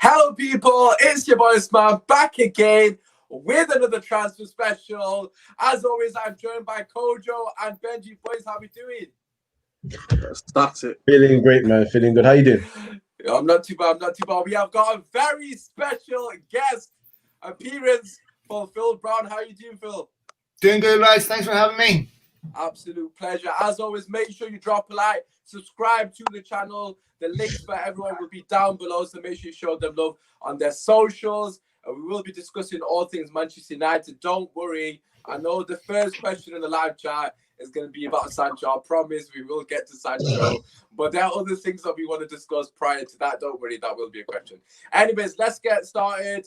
Hello, people. It's your boy Usmaan back again with another transfer special. As always, I'm joined by Kojo and Benji. Boys, how we doing? That's it. Feeling great, man. Feeling good. How you doing? I'm not too bad. We have got a very special guest appearance for Phil Brown. How you doing, Phil? Doing good, lads. Thanks for having me. Absolute pleasure. As always, make sure you drop a like, subscribe to the channel. The links for everyone will be down below, so make sure you show them love on their socials. We will be discussing all things Manchester United. Don't worry. I know the first question in the live chat is going to be about Sancho. I promise we will get to Sancho. But there are other things that we want to discuss prior to that. Don't worry, that will be a question. Anyways, let's get started.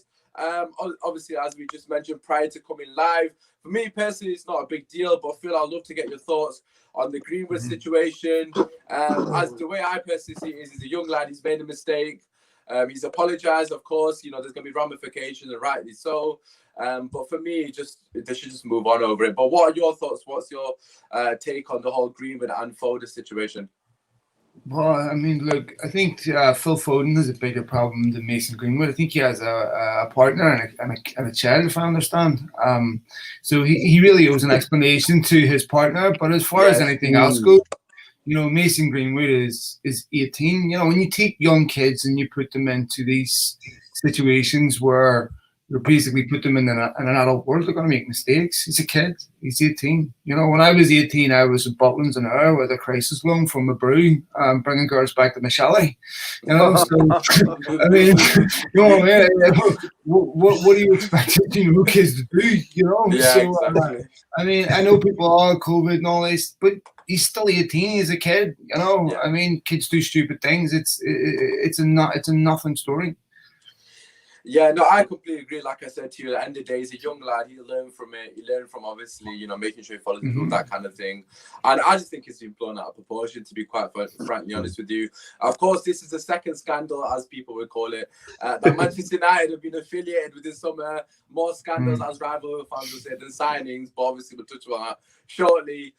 Obviously, as we just mentioned prior to coming live, for me personally, it's not a big deal, but Phil, I'd love to get your thoughts on the Greenwood situation. As the way I personally see it is, he's a young lad, he's made a mistake. He's apologized, of course, you know, there's going to be ramifications, and rightly so. But for me, they should just move on over it. But what are your thoughts? What's your take on the whole Greenwood and Foden situation? Well, I mean, look, I think Phil Foden has a bigger problem than Mason Greenwood. I think he has a partner and a child, if I understand. So he really owes an explanation to his partner. But as far as anything else goes, you know, Mason Greenwood is 18. You know, when you take young kids and you put them into these situations where you basically put them in an adult world, they're going to make mistakes. He's a kid. He's 18. You know, when I was 18, I was at Butlins an hour with a crisis loan from a brew, bringing girls back to my chalet. You know, so, I mean, you know what I mean? What do you expect kids to do? You know? Yeah, So, exactly. I mean, I know people are COVID and all this, but he's still 18. He's a kid. You know, Yeah. I mean, kids do stupid things. It's a nothing story. Yeah, no, I completely agree. Like I said to you, at the end of the day, he's a young lad. He'll learn from it. He learned from, obviously, you know, making sure he follows the rule, that kind of thing. And I just think it's been blown out of proportion, to be quite frankly honest with you. Of course, this is the second scandal, as people would call it, that Manchester United have been affiliated with this summer. More scandals, as rival fans would say, than signings. But obviously, we'll touch on that shortly.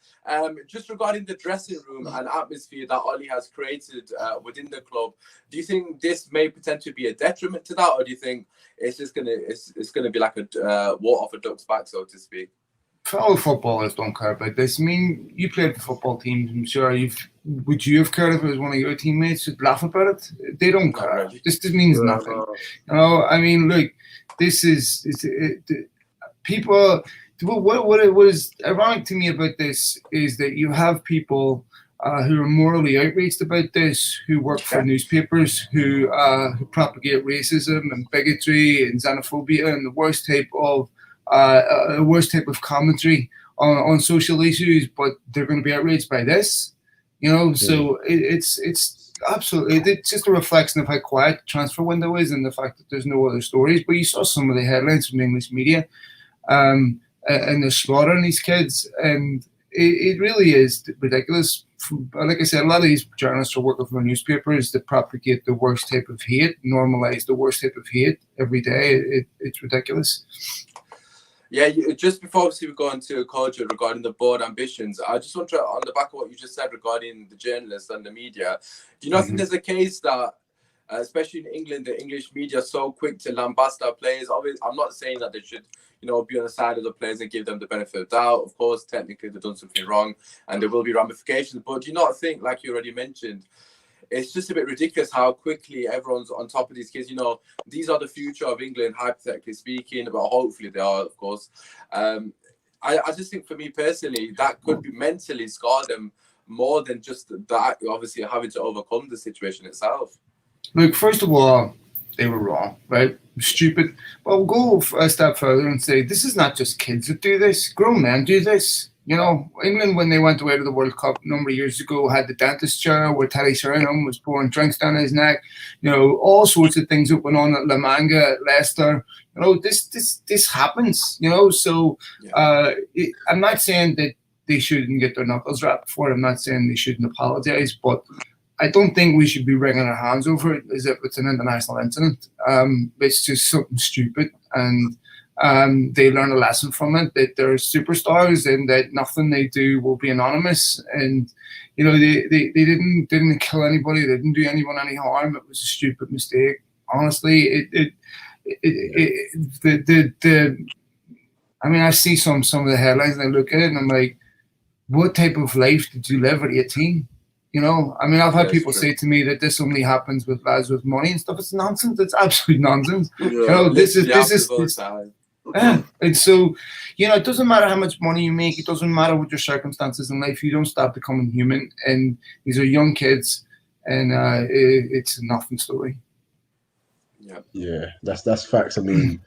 Just regarding the dressing room and atmosphere that Oli has created within the club, do you think this may potentially be a detriment to that, or do you think it's just gonna be like a water off a duck's back, so to speak? Fellow footballers don't care about this. I mean, you played for football teams. I'm sure would you have cared if it was one of your teammates who'd laugh about it? They don't care. Really. This means nothing. You know, I mean, look, this is people. What is ironic to me about this is that you have people who are morally outraged about this, who work for newspapers, who propagate racism and bigotry and xenophobia and the worst type of commentary on social issues, but they're going to be outraged by this, you know. So it's absolutely, it's just a reflection of how quiet the transfer window is and the fact that there's no other stories. But you saw some of the headlines from the English media, and they're slaughtering these kids, and it really is ridiculous. Like I said, a lot of these journalists are working for newspapers that propagate the worst type of hate, normalize the worst type of hate every day. It's ridiculous. Yeah, just before obviously we go into a culture regarding the board ambitions, I just want to, on the back of what you just said regarding the journalists and the media, do you not think there's a case that, especially in England, the English media are so quick to lambast our players? Obviously, I'm not saying that they should, you know, be on the side of the players and give them the benefit of the doubt. Of course, technically they've done something wrong and there will be ramifications. But do you not think, like you already mentioned, it's just a bit ridiculous how quickly everyone's on top of these kids? You know, these are the future of England, hypothetically speaking, but hopefully they are, of course. I just think for me personally, that could be mentally scar them more than just that, obviously having to overcome the situation itself. Look, first of all, they were wrong, right? Stupid. But we'll go a step further and say this is not just kids that do this. Grown men do this. You know, England, when they went away to the World Cup a number of years ago, had the dentist chair where Teddy Sheringham was pouring drinks down his neck. You know, all sorts of things that went on at La Manga, at Leicester. You know, this happens. You know, so I'm not saying that they shouldn't get their knuckles rapped for it. I'm not saying they shouldn't apologise, but I don't think we should be wringing our hands over it as if it's an international incident. It's just something stupid, and they learn a lesson from it, that they're superstars and that nothing they do will be anonymous. And you know, they didn't kill anybody, they didn't do anyone any harm. It was a stupid mistake. honestly, I mean, I see some of the headlines and I look at it and I'm like, what type of life did you live at 18? You know, I mean, I've had people say to me that this only happens with lads with money and stuff. It's nonsense. It's absolute nonsense. Yeah, you know, this is and so, you know, it doesn't matter how much money you make. It doesn't matter what your circumstances in life. You don't stop becoming human. And these are young kids, and it's a nothing story. Yeah, that's facts. I mean,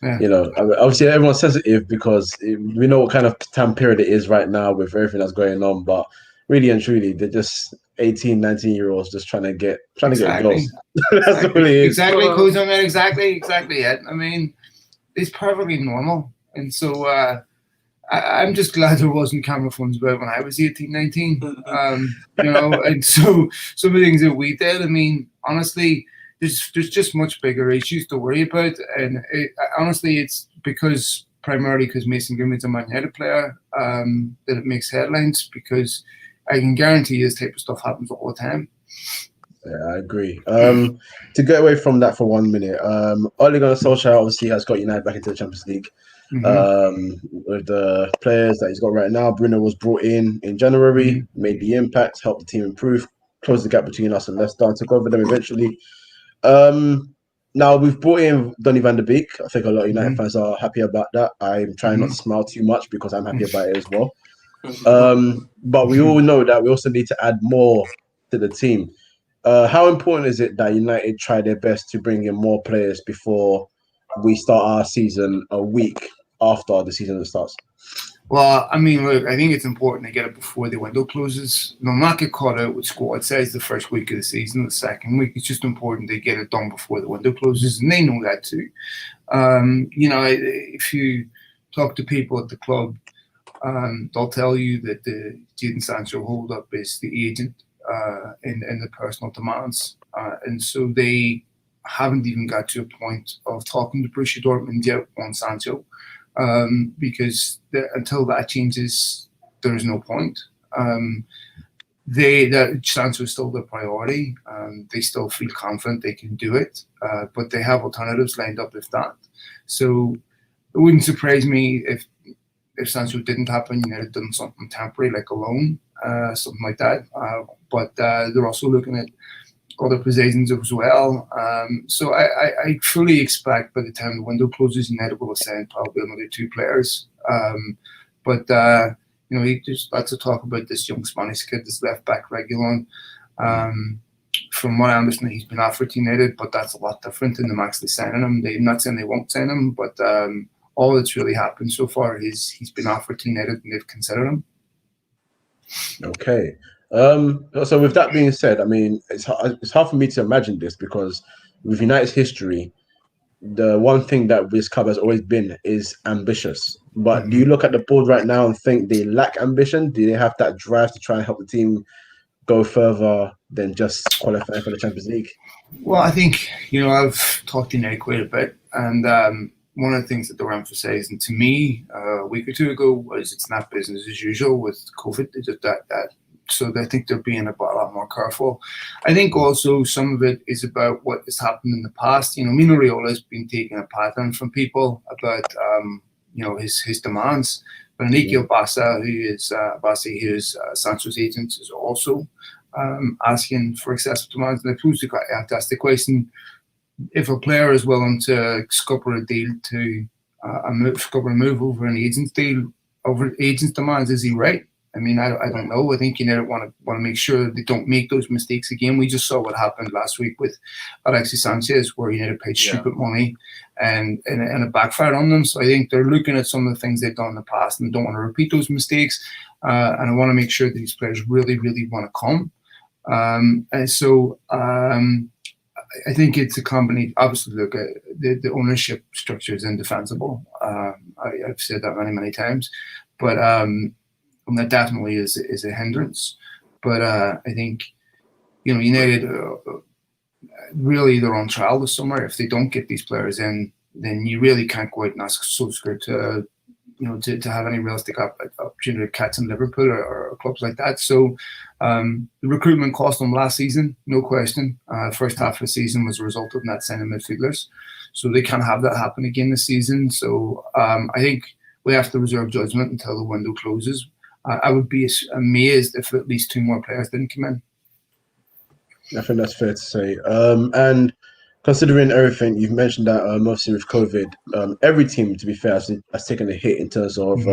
you know, obviously everyone's sensitive because we know what kind of time period it is right now with everything that's going on. But really and truly, they're just 18, 19-year-olds just trying to get girls. That's what it is. Exactly, Kuzma, man. Exactly it. I mean, it's perfectly normal. And so I'm just glad there wasn't camera phones about when I was 18, 19. You know, and so some of the things that we did, I mean, honestly, there's just much bigger issues to worry about. And honestly, it's primarily because Mason Greenwood's a Man United player that it makes headlines, because I can guarantee this type of stuff happens all the time. Yeah, I agree. To get away from that for 1 minute, Ole Gunnar Solskjaer obviously has got United back into the Champions League. With the players that he's got right now, Bruno was brought in January, made the impact, helped the team improve, closed the gap between us and Leicester, and took over them eventually. Now we've brought in Donny van de Beek. I think a lot of United fans are happy about that. I'm trying not to smile too much because I'm happy about it as well. But we all know that we also need to add more to the team. How important is it that United try their best to bring in more players before we start our season a week after the season starts? Well, I mean, look, I think it's important to get it before the window closes. No, not get caught out with squad size the first week of the season, the second week. It's just important to get it done before the window closes, and they know that too. You know, if you talk to people at the club, they'll tell you that the Jadon Sancho hold-up is the agent and the personal demands. And so they haven't even got to a point of talking to Borussia Dortmund yet on Sancho. Because until that changes, there is no point. That Sancho is still their priority. They still feel confident they can do it, but they have alternatives lined up if that. So it wouldn't surprise me if Sancho didn't happen. United done something temporary like a loan, something like that. But they're also looking at other positions as well. So I fully expect by the time the window closes, United will ascend probably another 2 players. But you know, there's lots of talk about this young Spanish kid, this left back Reguilon. From what I understand, he's been offered to United, but that's a lot different than them actually signing him. They're not saying they won't sign him, but all that's really happened so far is he's been offered to United and they've considered him. Okay. So with that being said, I mean, it's hard for me to imagine this because with United's history, the one thing that this club has always been is ambitious. But do you look at the board right now and think they lack ambition? Do they have that drive to try and help the team go further than just qualifying for the Champions League? Well, I think, you know, I've talked to United quite a bit, and one of the things that they were emphasising to me a week or 2 ago was it's not business as usual with COVID. It's just that so I think they're being a lot more careful. I think also some of it is about what has happened in the past. You know, Mino Raiola has been taking a pattern from people about you know, his demands. But Ezequiel Bassa, who is Sancho's agent, is also asking for excessive demands. And I have to ask the question: if a player is willing to scupper a deal to scupper a move over an agent's deal, over agent's demands, is he right? I mean, I don't know. I think United want to make sure they don't make those mistakes again. We just saw what happened last week with Alexis Sanchez, where United paid stupid money and it backfired on them. So I think they're looking at some of the things they've done in the past and don't want to repeat those mistakes. And I want to make sure that these players really, really want to come. And so I think it's a combination. Obviously, look, the ownership structure is indefensible. I've said that many times, but and that definitely is a hindrance. But I think, you know, United really, they're on trial this summer. If they don't get these players in, then you really can't go out and ask Solskjaer to to have any realistic opportunity to catch in Liverpool or clubs like that. So the recruitment cost them last season, no question. First half of the season was a result of not signing midfielders. So they can't have that happen again this season. So I think we have to reserve judgment until the window closes. I would be amazed if at least 2 more players didn't come in. I think that's fair to say. And considering everything you've mentioned, that obviously with COVID, every team, to be fair, has taken a hit in terms of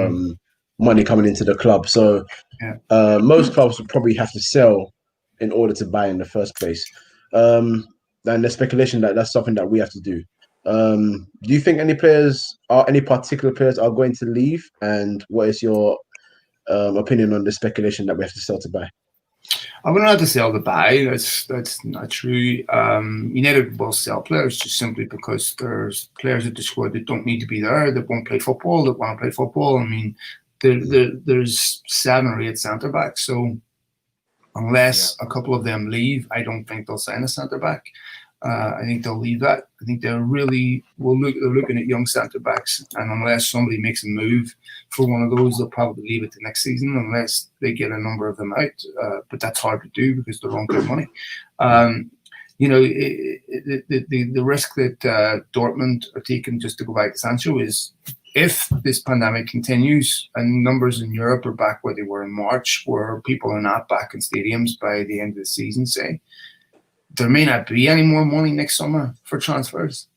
money coming into the club. So most clubs would probably have to sell in order to buy in the first place. And the speculation that's something that we have to do. Do you think any particular players are going to leave? And what is your opinion on the speculation that we have to sell to buy? I wouldn't have to sell to buy. That's not true. United will sell players just simply because there's players at the squad that don't need to be there, that won't play football, that want to play football. I mean, there's 7 or 8 centre backs. So unless a couple of them leave, I don't think they'll sign a centre back. I think they'll leave that. I think they're looking at young centre backs, and unless somebody makes a move for one of those, they'll probably leave it the next season unless they get a number of them out. But that's hard to do because they're on good money. The risk that Dortmund are taking, just to go back to Sancho, is if this pandemic continues and numbers in Europe are back where they were in March, where people are not back in stadiums by the end of the season, say, there may not be any more money next summer for transfers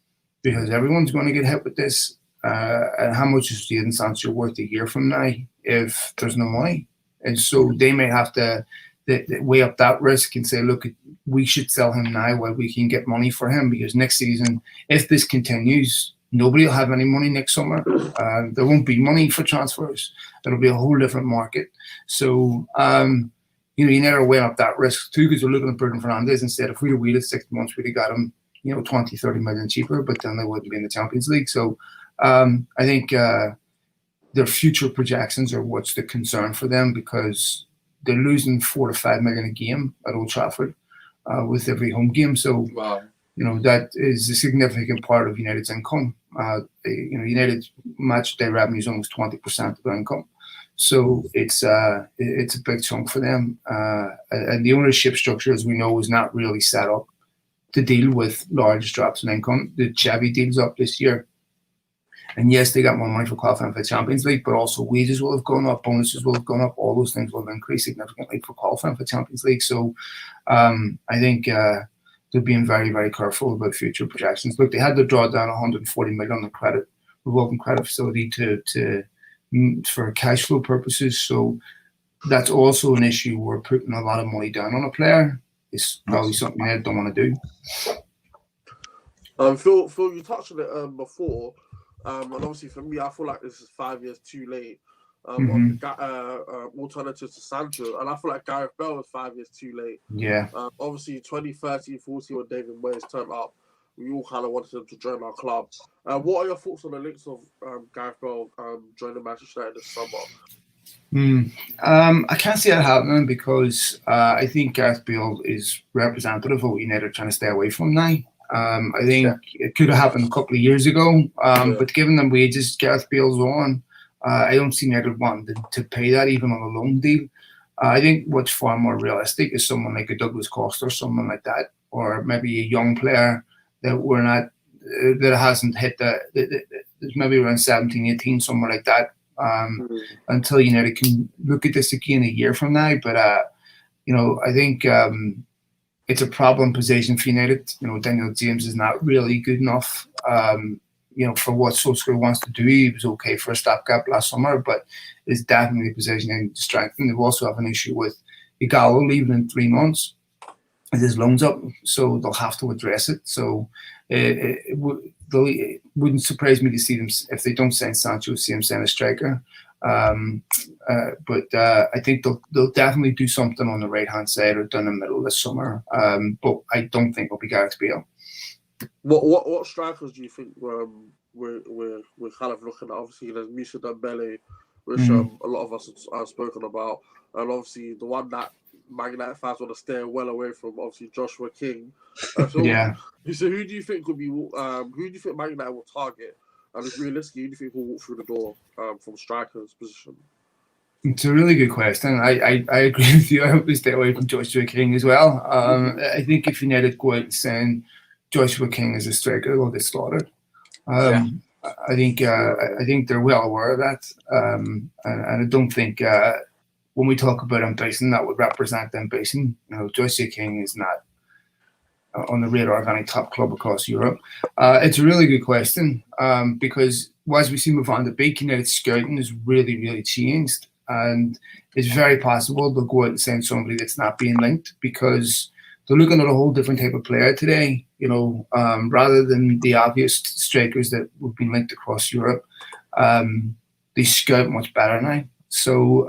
because everyone's going to get hit with this. And how much is Jadon Sancho worth a year from now if there's no money? And so they may have to weigh up that risk and say, look, we should sell him now while we can get money for him, because next season, if this continues, nobody will have any money next summer. There won't be money for transfers. It'll be a whole different market. So, you never weigh up that risk too, because you're looking at Bruno Fernandes instead. If we'd have waited 6 months, we'd have got him, 20, 30 million cheaper, but then they wouldn't be in the Champions League. So I think their future projections are what's the concern for them, because they're losing 4 to 5 million a game at Old Trafford with every home game. So, that is a significant part of United's income. United's match day revenue is almost 20% of their income. So it's a big chunk for them. And the ownership structure, as we know, is not really set up to deal with large drops in income. The Xavi deal's up this year. And yes, they got more money for qualifying for the Champions League, but also wages will have gone up, bonuses will have gone up, all those things will have increased significantly for qualifying for the Champions League. So I think they're being very, very careful about future projections. Look, they had to draw down 140 million on revolving credit facility for cash flow purposes. So that's also an issue. We're putting a lot of money down on a player. It's probably something they don't want to do. Phil, you touched on it before. And obviously for me, I feel like this is 5 years too late. Alternative to Sancho, and I feel like Gareth Bale was 5 years too late. Yeah. Obviously 2013, 14 when David Moyes turned up, we all kind of wanted him to join our club. What are your thoughts on the links of Gareth Bale joining Manchester United this summer? I can't see that happening because I think Gareth Bale is representative of what United are trying to stay away from now. I think it could have happened a couple of years ago, but given the wages Gareth Bale's on, I don't see United wanting to pay that even on a loan deal. I think what's far more realistic is someone like a Douglas Costa or someone like that, or maybe a young player that hasn't hit there's maybe around 17, 18, somewhere like that, until United can look at this again a year from now. But I think it's a problem position for United. Daniel James is not really good enough. For what Solskjaer wants to do. He was okay for a stopgap last summer, but is definitely positioning to strengthen. They also have an issue with Igalo leaving in 3 months. His loan's up, so they'll have to address it. So it wouldn't surprise me to see them, if they don't sign Sancho, see him sign a striker. But I think they'll definitely do something on the right-hand side or down the middle this summer. But I don't think it'll be Gareth Bale. What strikers do you think we're kind of looking at? Obviously, there's Moussa Dembele, which a lot of us have spoken about, and obviously the one that Man United fans want to stay well away from, obviously Joshua King. So who do you think would be? Who do you think Man United will target And if realistically, who do you think will walk through the door from striker's position? It's a really good question. I agree with you. I hope they stay away from Joshua King as well. I think if United go out and send Joshua King as a striker, they'll get slaughtered. I think they're well aware of that, and I don't think when we talk about ambition, that would represent ambition. Joshua King is not on the radar of any top club across Europe. It's a really good question because as we see with Van de Beek, United scouting has really, really changed, and it's very possible they'll go out and send somebody that's not being linked because they're looking at a whole different type of player today. Rather than the obvious strikers that have been linked across Europe, they scout much better now. So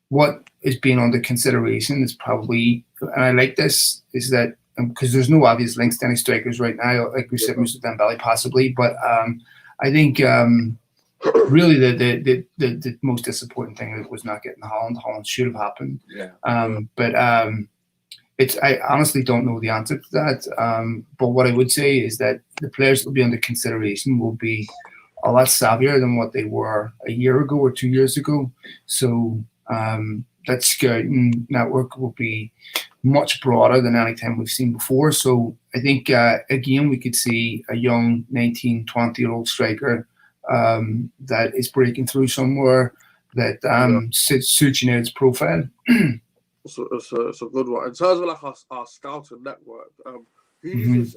what is being under consideration is probably, and I like this, is that because there's no obvious links to any strikers right now, like we said, Moussa Dembele possibly, but I think really the most disappointing thing was not getting Holland. Holland should have happened. But I honestly don't know the answer to that. But what I would say is that the players that will be under consideration will be a lot savvier than what they were a year ago or 2 years ago. So that scouting network will be much broader than any time we've seen before. So I think, again, we could see a young 19, 20-year-old striker that is breaking through somewhere that suits United's profile. It's a good one. In terms of like our scouting network, who is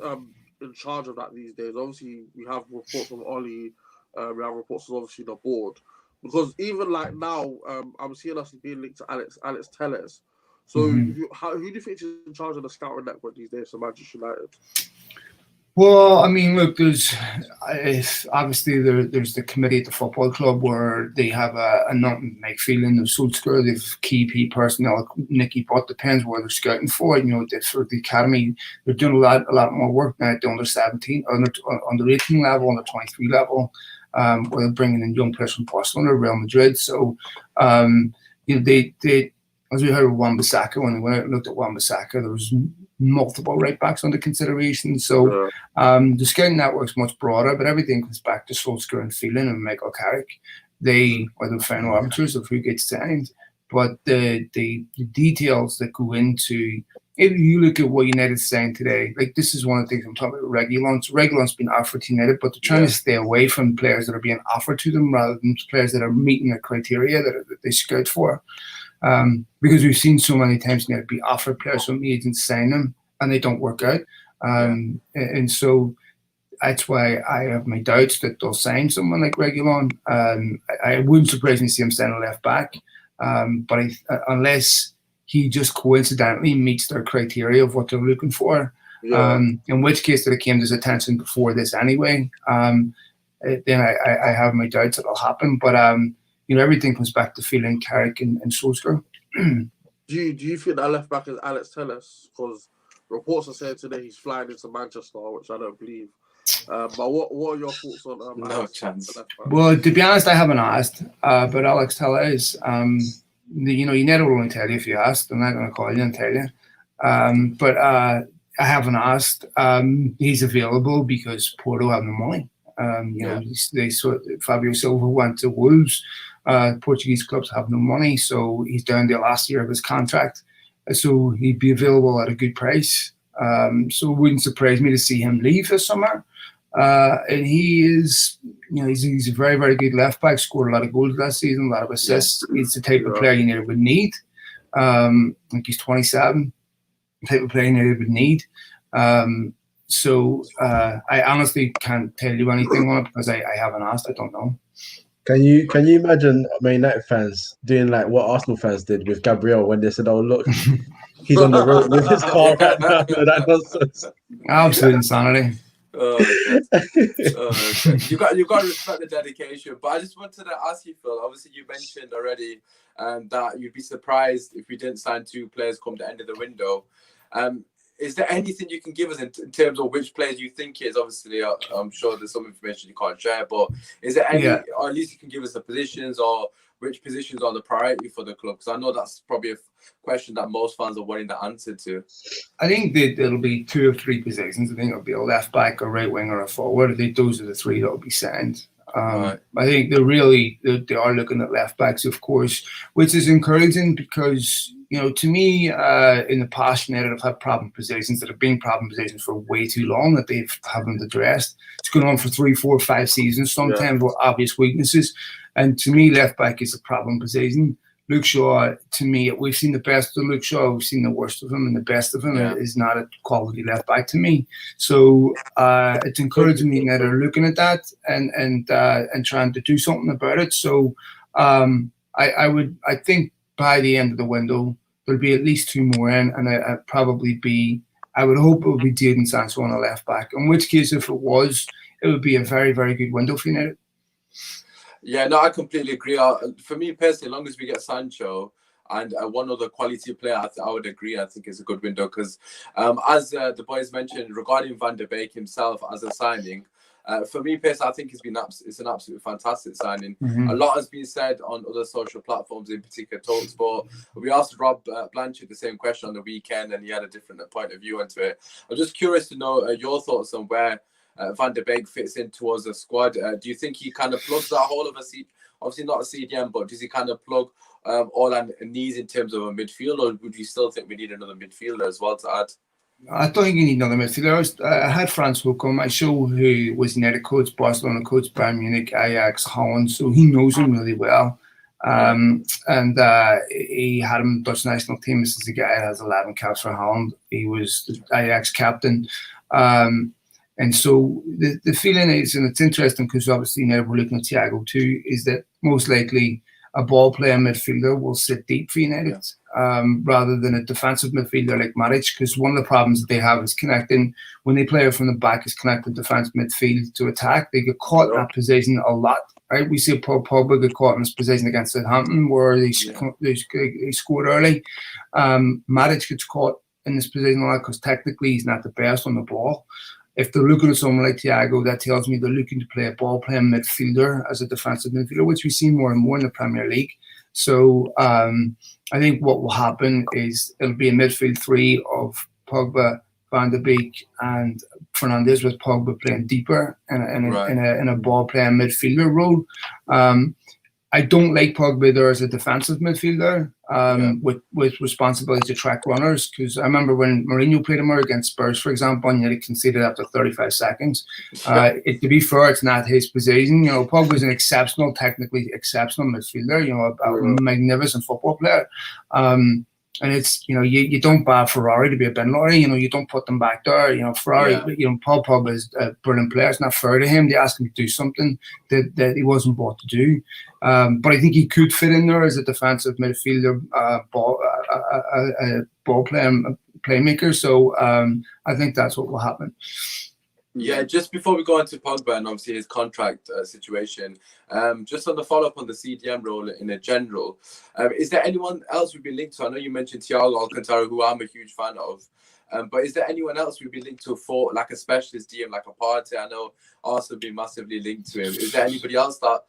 in charge of that these days? Obviously, we have reports from Ollie, we have reports from obviously the board. Because even like now, I'm seeing us being linked to Alex Telles. So who do you think is in charge of the scouting network these days for Manchester United? Well, I mean, look, there's obviously there's the committee at the football club where they have a non-make feeling of Solskjaer. They've key personnel, Nicky Butt, depends where they're scouting for. For the academy, they're doing a lot more work now at the under 17, under 18 level, under 23 level, where they're bringing in young players from Barcelona, Real Madrid. So, they as we heard with Wan-Bissaka, when they went out and looked at Wan-Bissaka, there was multiple right backs under consideration. So the scouting network's much broader, but everything comes back to Solskjaer and Phelan and Michael Carrick. They are the final arbiters of who gets signed. But the details that go into, if you look at what United signed today, like this is one of the things I'm talking about, Reguilón. Reguilón's been offered to United, but they're trying to stay away from players that are being offered to them rather than players that are meeting the criteria that they scout for. Because we've seen so many times United be offered players from agents, sign them, and they don't work out. And so that's why I have my doubts that they'll sign someone like Reguilón. I wouldn't surprise me to see him sign a left back, but unless he just coincidentally meets their criteria of what they're looking for, in which case that it came to his attention before this anyway, then I have my doubts that it'll happen. But everything comes back to Phelan, Carrick, and Solskjaer. Do you think that left back is Alex Telles? Because reports are saying today he's flying into Manchester, which I don't believe. But what are your thoughts on no chance? Well, to be honest, I haven't asked. But Alex Telles, United will only tell you if you ask. I'm not going to call you and tell you. But I haven't asked. He's available because Porto have no money. Fabio Silva went to Wolves. Portuguese clubs have no money, so he's down the last year of his contract. So he'd be available at a good price. So it wouldn't surprise me to see him leave this summer. And he is, he's a very, very good left back. Scored a lot of goals last season, a lot of assists. He's the type of player United would need. I think he's 27. The type of player United would need. So I honestly can't tell you anything on it because I haven't asked. I don't know. Can you imagine Man United fans doing like what Arsenal fans did with Gabriel when they said, "Oh look, he's on the road with his car right now"? That nonsense. Absolute insanity. You got to respect the dedication. But I just wanted to ask you, Phil. Obviously, you mentioned already that you'd be surprised if we didn't sign two players come the end of the window. is there anything you can give us in terms of which players you think is? Obviously, I'm sure there's some information you can't share, but is there any, or at least you can give us the positions or which positions are the priority for the club? Because I know that's probably a question that most fans are wanting the answer to. I think that it'll be 2 or 3 positions. I think it'll be a left back, a right wing, or a forward. I think those are the 3 that will be signed. Right. I think they are looking at left backs, of course, which is encouraging because, to me, in the past, United have had problem positions that have been problem positions for way too long that they haven't addressed. It's going on for 3, 4, 5 seasons, sometimes with obvious weaknesses. And to me, left back is a problem position. Luke Shaw, to me, we've seen the best of Luke Shaw, we've seen the worst of him, and the best of him is not a quality left back to me. So it's encouraging me that they're looking at that and trying to do something about it. So I think by the end of the window there'll be at least 2 more in, and I would hope it would be Jadon Sancho on a left back. In which case, if it was, it would be a very, very good window for United. Yeah, no, I completely agree. For me personally, as long as we get Sancho and one other quality player, I would agree. I think it's a good window because, as the boys mentioned regarding Van der Beek himself as a signing, for me personally, I think it's an absolutely fantastic signing. A lot has been said on other social platforms, in particular TalkSport. We asked Rob Blanchard the same question on the weekend, and he had a different point of view into it. I'm just curious to know your thoughts on where Van der Beek fits in towards the squad. Do you think he kind of plugs that hole of obviously not a CDM, but does he kind of plug all our needs in terms of a midfield, or would you still think we need another midfielder as well to add? I don't think you need another midfielder. I had Franz Hoek on my show, who was United coach, Barcelona coach, Bayern Munich, Ajax, Holland, so he knows him really well. And he had him Dutch national team. This is a guy that has 11 caps for Holland. He was the Ajax captain. And so the feeling is, and it's interesting because obviously now we're looking at Thiago too, is that most likely a ball playing midfielder will sit deep for United rather than a defensive midfielder like Matic, because one of the problems that they have is connecting, when they play from the back, is connecting defense midfield to attack. They get caught in that position a lot. Right? We see Paul Pogba get caught in this position against Southampton where they scored early. Matic gets caught in this position a lot because technically he's not the best on the ball. If they're looking at someone like Thiago, that tells me they're looking to play a ball-playing midfielder as a defensive midfielder, which we see more and more in the Premier League. So I think what will happen is it'll be a midfield 3 of Pogba, Van der Beek, and Fernandes, with Pogba playing deeper in a ball-playing midfielder role. I don't like Pogba there as a defensive midfielder with responsibility to track runners, because I remember when Mourinho played him against Spurs, for example, and he conceded after 35 seconds. To be fair, it's not his position. Pogba's an technically exceptional midfielder, a magnificent football player. And it's, you don't buy Ferrari to be a bin lorry, you don't put them back there. Ferrari, Paul Pogba is a brilliant player. It's not fair to him. They asked him to do something that he wasn't bought to do. But I think he could fit in there as a defensive midfielder, ball playmaker. So I think that's what will happen. Yeah, just before we go on to Pogba and obviously his contract situation, just on the follow-up on the CDM role in a general, is there anyone else we've been linked to? I know you mentioned Thiago Alcantara, who I'm a huge fan of, but is there anyone else we've been linked to for like a specialist DM, like a Partey? I know Arsenal have been massively linked to him. Is there anybody else that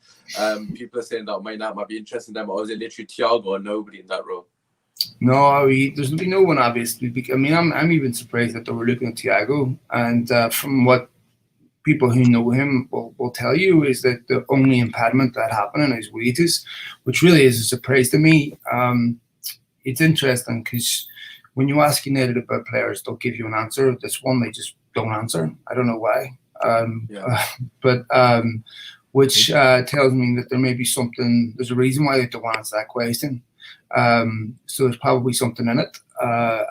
people are saying that might be interested in them, or is it literally Thiago or nobody in that role? No, there's been no one, obviously. I mean, I'm even surprised that they were looking at Thiago. And from what people who know him will tell you, is that the only impediment that happened is wages, which really is a surprise to me. It's interesting because when you ask United about players, they'll give you an answer. This one, they just don't answer. I don't know why. Which tells me that there may be something, there's a reason why they don't answer that question. So there's probably something in it. I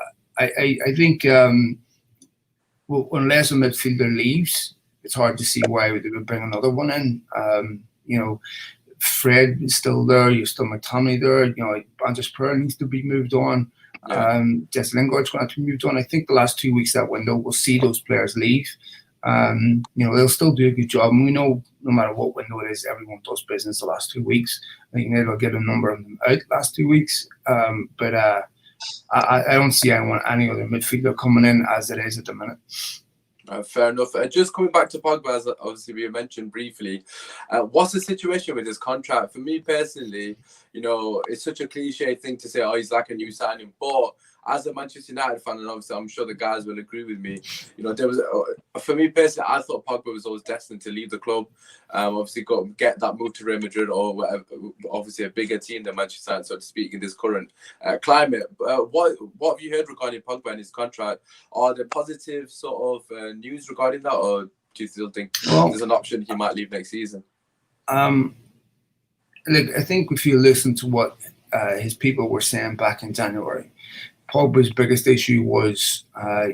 think unless a midfielder leaves, it's hard to see why they would bring another one in. Fred is still there. You're still McTominay there. Andres Pereira needs to be moved on. Jesse Lingard's going to have to be moved on. I think the last 2 weeks of that window, we'll see those players leave. They'll still do a good job. And we know no matter what window it is, everyone does business the last 2 weeks. I think they'll get a number of them out last 2 weeks. But I don't see any other midfielder coming in as it is at the minute. Fair enough. Just coming back to Pogba, as obviously we mentioned briefly, what's the situation with his contract? For me personally, you know, it's such a cliche thing to say, oh, he's like a new signing. But as a Manchester United fan, and obviously I'm sure the guys will agree with me, you know, there was, for me personally, I thought Pogba was always destined to leave the club. Obviously, get that move to Real Madrid or whatever, obviously a bigger team than Manchester United, so to speak, in this current climate. What have you heard regarding Pogba and his contract? Are there positive sort of news regarding that, or do you still think there's an option he might leave next season? Look, I think if you listen to what his people were saying back in January, Pogba's biggest issue was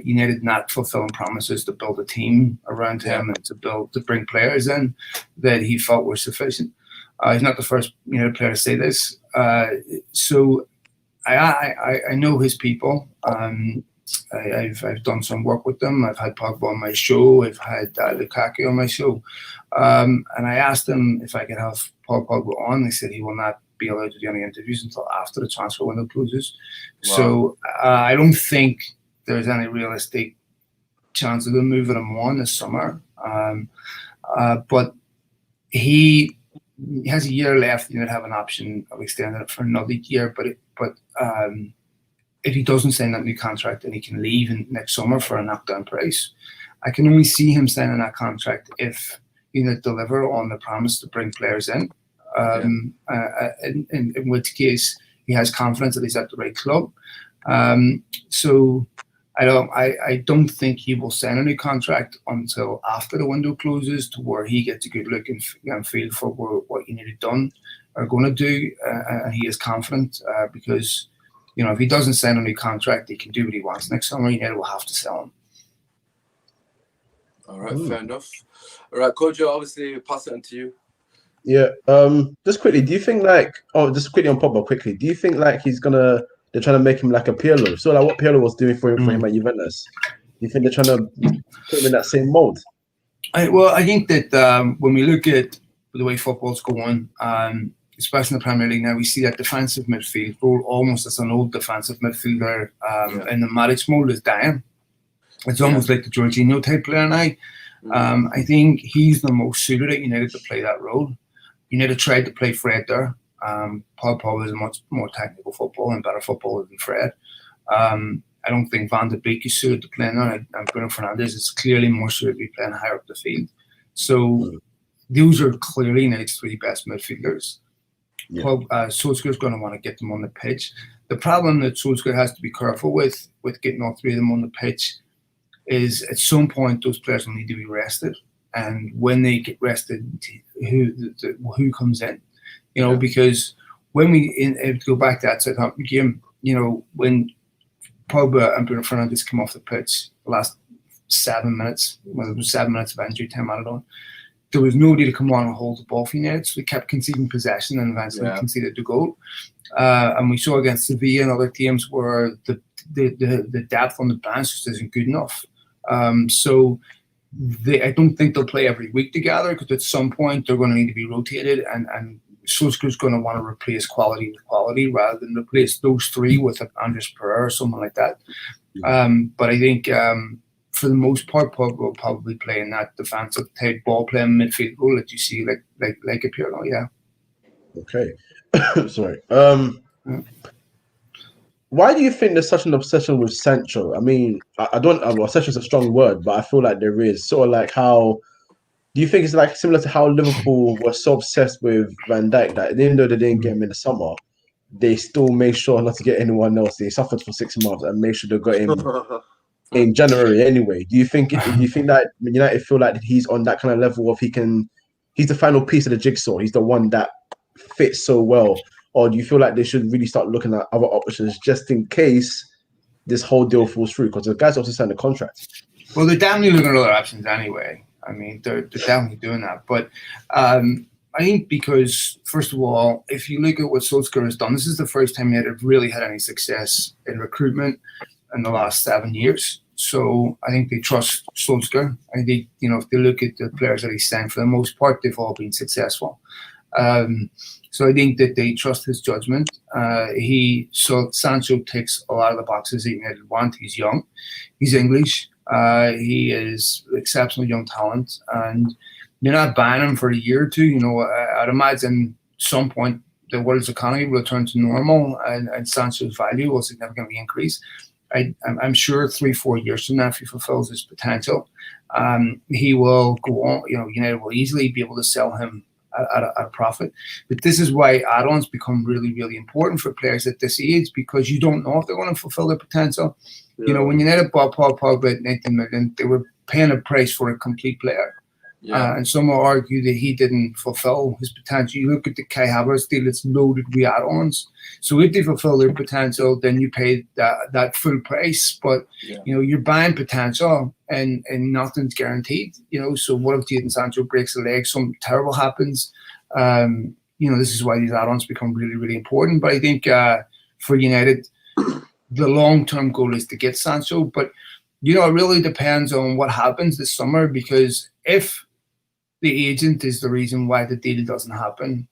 United not fulfilling promises to build a team around him and to bring players in that he felt were sufficient. He's not the first United player to say this. So I know his people. I've done some work with them. I've had Pogba on my show. I've had Lukaku on my show. And I asked them if I could have Paul Pogba on. They said he will not be allowed to do any interviews until after the transfer window closes. Wow. So I don't think there's any realistic chance of them moving him on this summer. But he has a year left. You know, have an option of extending it for another year. But if he doesn't sign that new contract and he can leave next summer for a knockdown price, I can only see him signing that contract if United deliver on the promise to bring players in. In which case he has confidence that he's at the right club. So I don't think he will sign a new contract until after the window closes, to where he gets a good look and feel for what United done are going to do, and he is confident because, you know, if he doesn't sign a new contract, he can do what he wants next summer. United will have to sell him. All right, fair enough. All right, Kojo, obviously pass it on to you. Yeah. Just quickly, do you think just quickly on Pogba quickly, do you think they're trying to make him like a Pirlo? So like what Pirlo was doing for him at Juventus. Do you think they're trying to put him in that same mold? I think that when we look at the way football's going, especially in the Premier League now, we see that defensive midfield role almost as an old defensive midfielder in the Matic mold is dying. It's almost like the Jorginho type player now. I think he's the most suited at United to play that role. United tried to play Fred there. Paul Pogba is a much more technical football and better footballer than Fred. I don't think Van de Beek is suited to playing there, and Bruno Fernandes is clearly more suited to be playing higher up the field. So those are clearly United's three best midfielders. Solskjaer's going to want to get them on the pitch. The problem that Solskjaer has to be careful with getting all three of them on the pitch is at some point those players will need to be rested, and when they get rested, who comes in, you know, because when we go back to that Southampton game, you know, when Pogba and Bruno Fernandes come off the pitch the last 7 minutes, well, it was 7 minutes of injury time added on, there was nobody to come on and hold the ball for United, so we kept conceding possession and eventually conceded the goal. And we saw against Sevilla and other teams where the depth on the bench just isn't good enough. So I don't think they'll play every week together, because at some point they're going to need to be rotated, and Solskjaer's going to want to replace quality with quality rather than replace those three with an Andres Pereira or something like that. But I think for the most part, Pogba will probably play in that defensive type ball playing midfield role that you see like a Pirlo. Yeah. Okay. Sorry. Why do you think there's such an obsession with Sancho? I mean, I don't. Well, obsession is a strong word, but I feel like there is. Sort of like how. Do you think it's like similar to how Liverpool were so obsessed with Van Dijk that even though they didn't get him in the summer, they still made sure not to get anyone else. They suffered for 6 months and made sure they got him in January anyway. Do you think that United feel like he's on that kind of level of he's the final piece of the jigsaw? He's the one that fits so well. Or do you feel like they should really start looking at other options just in case this whole deal falls through? Because the guys also signed a contract. Well, they're definitely looking at other options anyway. I mean, they're definitely doing that. But I think because, first of all, if you look at what Solskjaer has done, this is the first time United have really had any success in recruitment in the last 7 years. So I think they trust Solskjaer. I think, you know, if they look at the players that he's signed, for the most part, they've all been successful. So I think that they trust his judgment. So Sancho ticks a lot of the boxes that United want. He's young, he's English, he is exceptional young talent, and you're not buying him for a year or two. I'd imagine some point the world's economy will return to normal, and Sancho's value will significantly increase. I'm sure 3-4 years from now, if he fulfills his potential, he will go on. United will easily be able to sell him at a profit. But this is why add-ons become really, really important for players at this age, because you don't know if they're going to fulfill their potential. Yeah. When United bought Paul Pogba at 19 million, they were paying a price for a complete player. Yeah. And some will argue that he didn't fulfill his potential. You look at the Kai Havertz deal; it's loaded with add-ons. So if they fulfill their potential, then you pay that full price. But you're buying potential, and nothing's guaranteed. So what if Jadon Sancho breaks a leg? Something terrible happens. This is why these add-ons become really, really important. But I think for United, the long-term goal is to get Sancho. But it really depends on what happens this summer, because if the agent is the reason why the deal doesn't happen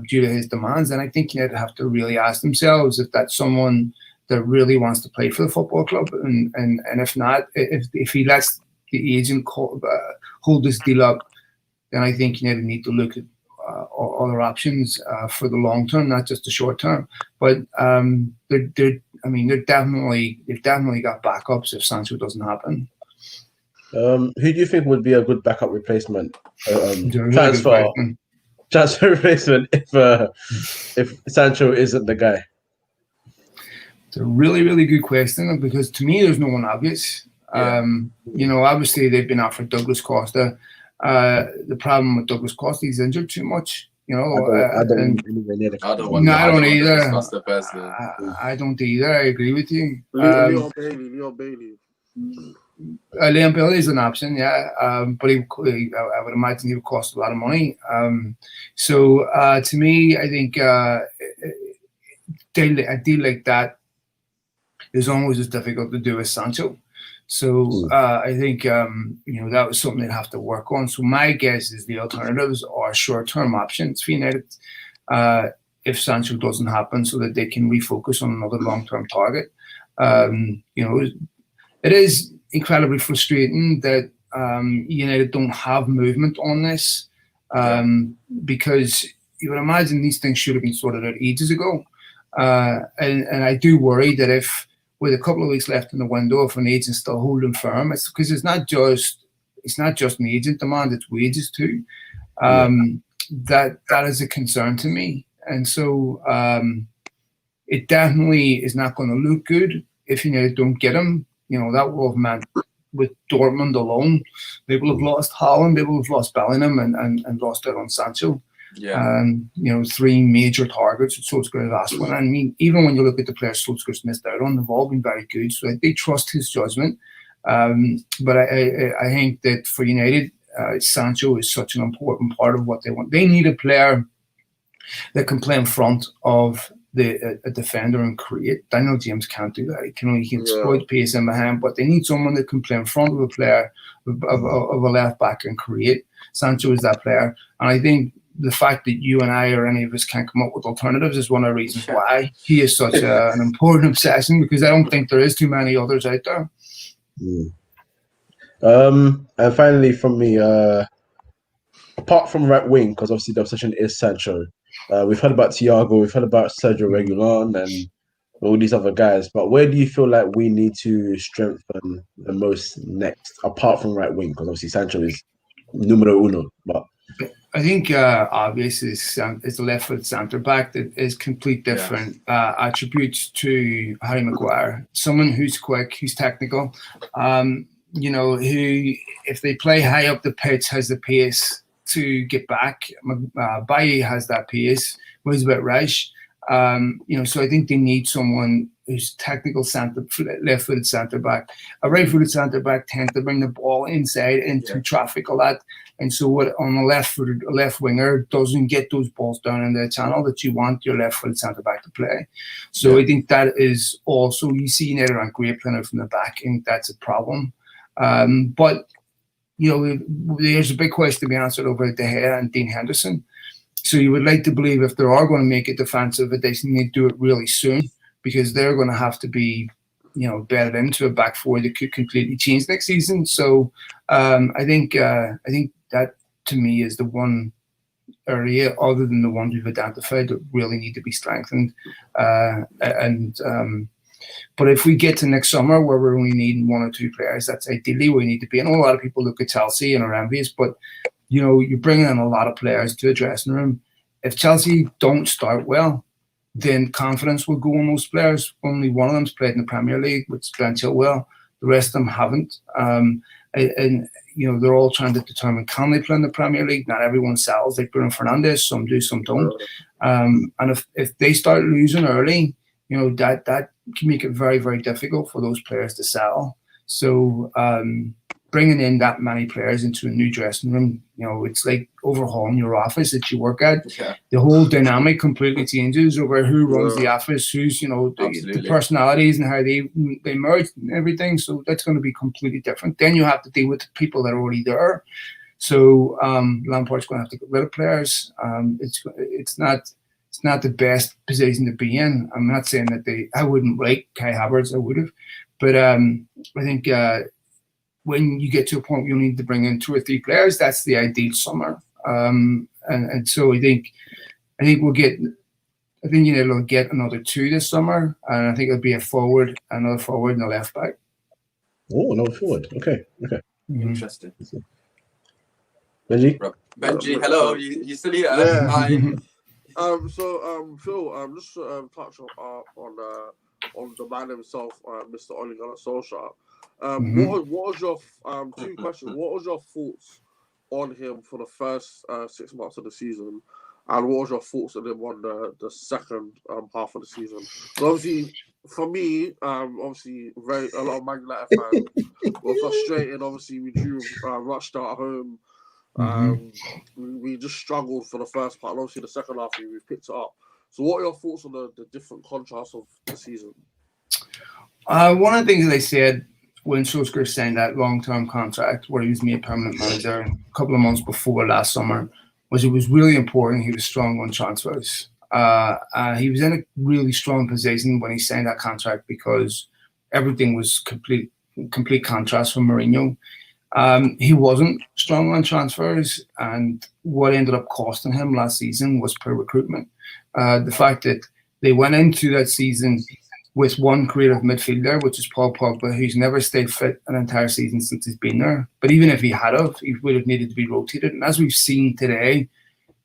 due to his demands, and I think United have to really ask themselves if that's someone that really wants to play for the football club, and if not, if he lets the agent hold this deal up, then I think United need to look at other options for the long term, not just the short term. But they've definitely got backups if Sancho doesn't happen. Who do you think would be a good backup replacement? Transfer replacement if Sancho isn't the guy. It's a really, really good question, because to me there's no one obvious. Obviously they've been offered Douglas Costa. The problem with Douglas Costa, he's injured too much. I don't either. I don't either. I agree with you. Leon Bailey. Leon Bailey is an option, yeah, but I would imagine he would cost a lot of money. So to me, I think a deal like that is almost as difficult to do as Sancho. So I think that was something they'd have to work on. So my guess is the alternatives are short-term options for United if Sancho doesn't happen, so that they can refocus on another long-term target. It is incredibly frustrating that United don't have movement on this, because you would imagine these things should have been sorted out ages ago. And I do worry that if, with a couple of weeks left in the window, if an agent's still holding firm, it's because it's not just an agent demand, it's wages too. That is a concern to me. And so it definitely is not going to look good if United don't get him. That will have meant, with Dortmund alone, they will have lost Haaland, they will have lost Bellingham, and lost out on Sancho. Yeah. 3 major targets that Solskjaer has asked for. I mean, even when you look at the players Solskjaer's missed out on, they've all been very good. So they trust his judgment. But I think that for United, Sancho is such an important part of what they want. They need a player that can play in front of a defender and create. Daniel James can't do that. He can exploit pace in behind, but they need someone that can play in front of a player, of a left back, and create. Sancho is that player. And I think the fact that you and I or any of us can't come up with alternatives is one of the reasons why he is such an important obsession, because I don't think there is too many others out there. And finally from me, apart from right wing, because obviously the obsession is Sancho, we've heard about Thiago, we've heard about Sergio Reguilon and all these other guys, but where do you feel like we need to strengthen the most next, apart from right wing? Because obviously Sancho is numero uno, but I think obvious is the left-footed centre-back that is complete different attributes to Harry Maguire. Someone who's quick, who's technical, who, if they play high up the pitch, has the pace to get back. Bailly has that pace, but he's a bit rash. So I think they need someone who's technical left-footed centre-back. A right-footed centre-back tends to bring the ball inside into traffic a lot. And so what on a left winger doesn't get those balls down in the channel that you want your left-footed centre-back to play. So I think that is also, you see United aren't great playing out from the back, and that's a problem. But there's a big question to be answered over De Gea and Dean Henderson. So you would like to believe if they are going to make it defensive, that they need to do it really soon, because they're going to have to be, bedded into a back four that could completely change next season. So I think that to me is the one area, other than the ones we've identified, that really need to be strengthened. But if we get to next summer where we're only needing one or two players, that's ideally where we need to be. I know a lot of people look at Chelsea and are envious, but you're bringing in a lot of players to a dressing room. If Chelsea don't start well, then confidence will go on those players. Only one of them's played in the Premier League, which is Ben Chilwell. The rest of them haven't. And they're all trying to determine, can they play in the Premier League? Not everyone sells, like Bruno Fernandes. Some do, some don't. And if they start losing early, that can make it very, very difficult for those players to sell. So bringing in that many players into a new dressing room, it's like overhauling your office that you work at. Yeah. The whole dynamic completely changes over who runs the office, who's, the personalities and how they merge and everything. So that's going to be completely different. Then you have to deal with the people that are already there. So Lampard's going to have to get rid of players. It's not the best position to be in. I'm not saying that I wouldn't like Kai Havertz, I would have. But I think when you get to a point where you need to bring in 2 or 3 players, that's the ideal summer. And so I think we'll get. I think we'll get another 2 this summer, and I think it'll be another forward, and a left back. Oh, another forward. Okay. Interesting. Benji, hello. You still here? Yeah. Hi. Phil, just touch on the man himself, Mr. Ole Gunnar Solskjaer. What was your 2 questions? What was your thoughts on him for the first 6 months of the season, and what was your thoughts on him on the second half of the season? So obviously, for me, a lot of Man United fans were frustrated. Obviously, we drew rushed out at home. We just struggled for the first part, and obviously the second half we picked it up. So what are your thoughts on the different contrasts of the season? One of the things that they said when Solskjaer signed that long-term contract, where he was made permanent manager a couple of months before last summer, was it was really important he was strong on transfers. He was in a really strong position when he signed that contract because everything was complete contrast from Mourinho. He wasn't strong on transfers, and what ended up costing him last season was poor recruitment. The fact that they went into that season with one creative midfielder, which is Paul Pogba, who's never stayed fit an entire season since he's been there. But even if he would have needed to be rotated. And as we've seen today,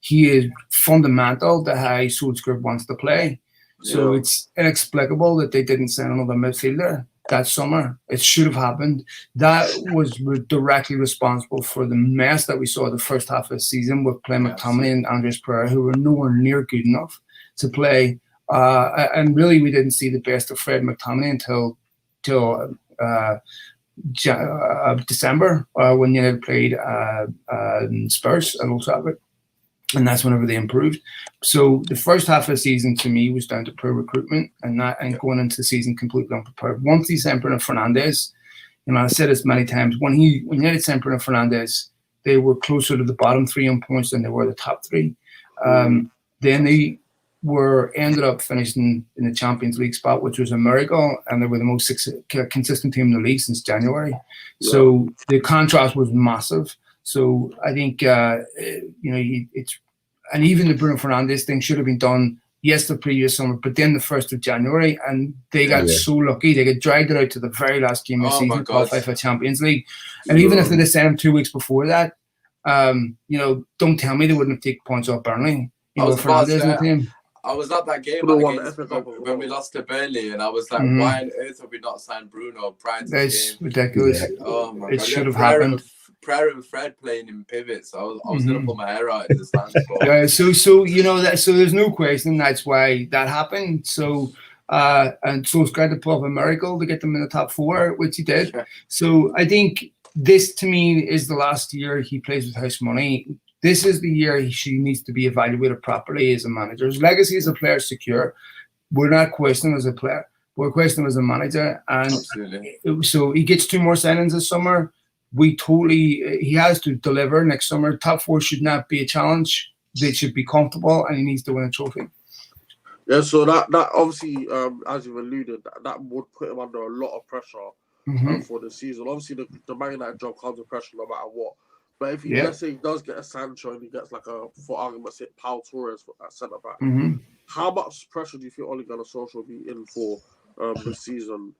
he is fundamental to how Solskjaer wants to play. So it's inexplicable that they didn't sign another midfielder that summer. It should have happened. That was directly responsible for the mess that we saw the first half of the season with playing McTominay and Andres Pereira, who were nowhere near good enough to play. And really, we didn't see the best of Fred McTominay until December when United played Spurs at Old Trafford. And that's whenever they improved. So the first half of the season to me was down to poor recruitment and going into the season completely unprepared. Once he signed Bruno Fernandes, I said this many times, when United signed Bruno Fernandes, they were closer to the bottom 3 on points than they were the top 3. Then they ended up finishing in the Champions League spot, which was a miracle, and they were the most consistent team in the league since January. So the contrast was massive. So I think it's, and even the Bruno Fernandes thing should have been done the previous summer, but then the 1st of January, and they got so lucky. They got dragged it out to the very last game of the season, qualified for Champions League. And even if they'd have sent him 2 weeks before that, don't tell me they wouldn't have taken points off Burnley. Fernandes and the team. I was at that game when we lost to Burnley, and I was like, why on earth have we not signed Bruno prior to this game? Ridiculous. Oh my God. It should have happened. Pereira and Fred playing in pivots. I was gonna pull my hair out in the stands. So there's no question that's why that happened. So and Solskjaer to pull off a miracle to get them in the top 4, which he did. Sure. So I think this to me is the last year he plays with house money. This is the year he needs to be evaluated properly as a manager. His legacy as a player is secure. We're not questioning him as a player. We're questioning him as a manager. And so he gets 2 more signings this summer. He has to deliver next summer. Top 4 should not be a challenge. they should be comfortable, and he needs to win a trophy. Yeah, so that obviously, as you've alluded, that would put him under a lot of pressure for the season. Obviously, the Man United job comes with pressure no matter what. But if he, let's say he does get a Sancho and he gets like a, for argument's sake, Pau Torres at centre back, how much pressure do you think Ole Gunnar Solskjaer will be in for this season?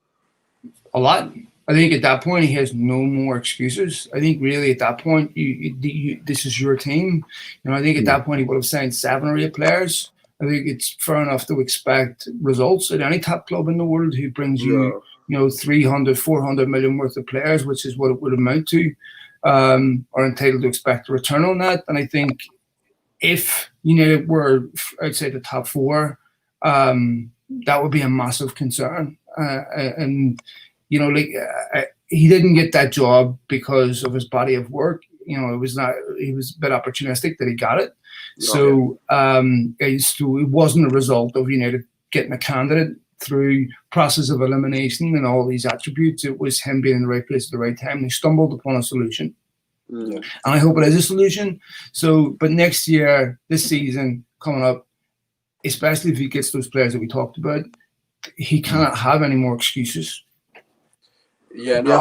A lot. I think at that point he has no more excuses. I think really at that point this is your team. You know, I think at that point he would have signed 7 or 8 players. I think it's fair enough to expect results at any top club in the world who brings you, you know, 300, 400 million worth of players, which is what it would amount to, are entitled to expect a return on that. And I think if United were outside the top 4, that would be a massive concern. And you know, like he didn't get that job because of his body of work. You know, it was not. He was a bit opportunistic that he got it. So it wasn't a result of United getting a candidate through process of elimination and all these attributes. It was him being in the right place at the right time. They stumbled upon a solution, and I hope it is a solution. So, but next year, this season coming up, especially if he gets those players that we talked about, he cannot have any more excuses. Yeah, no,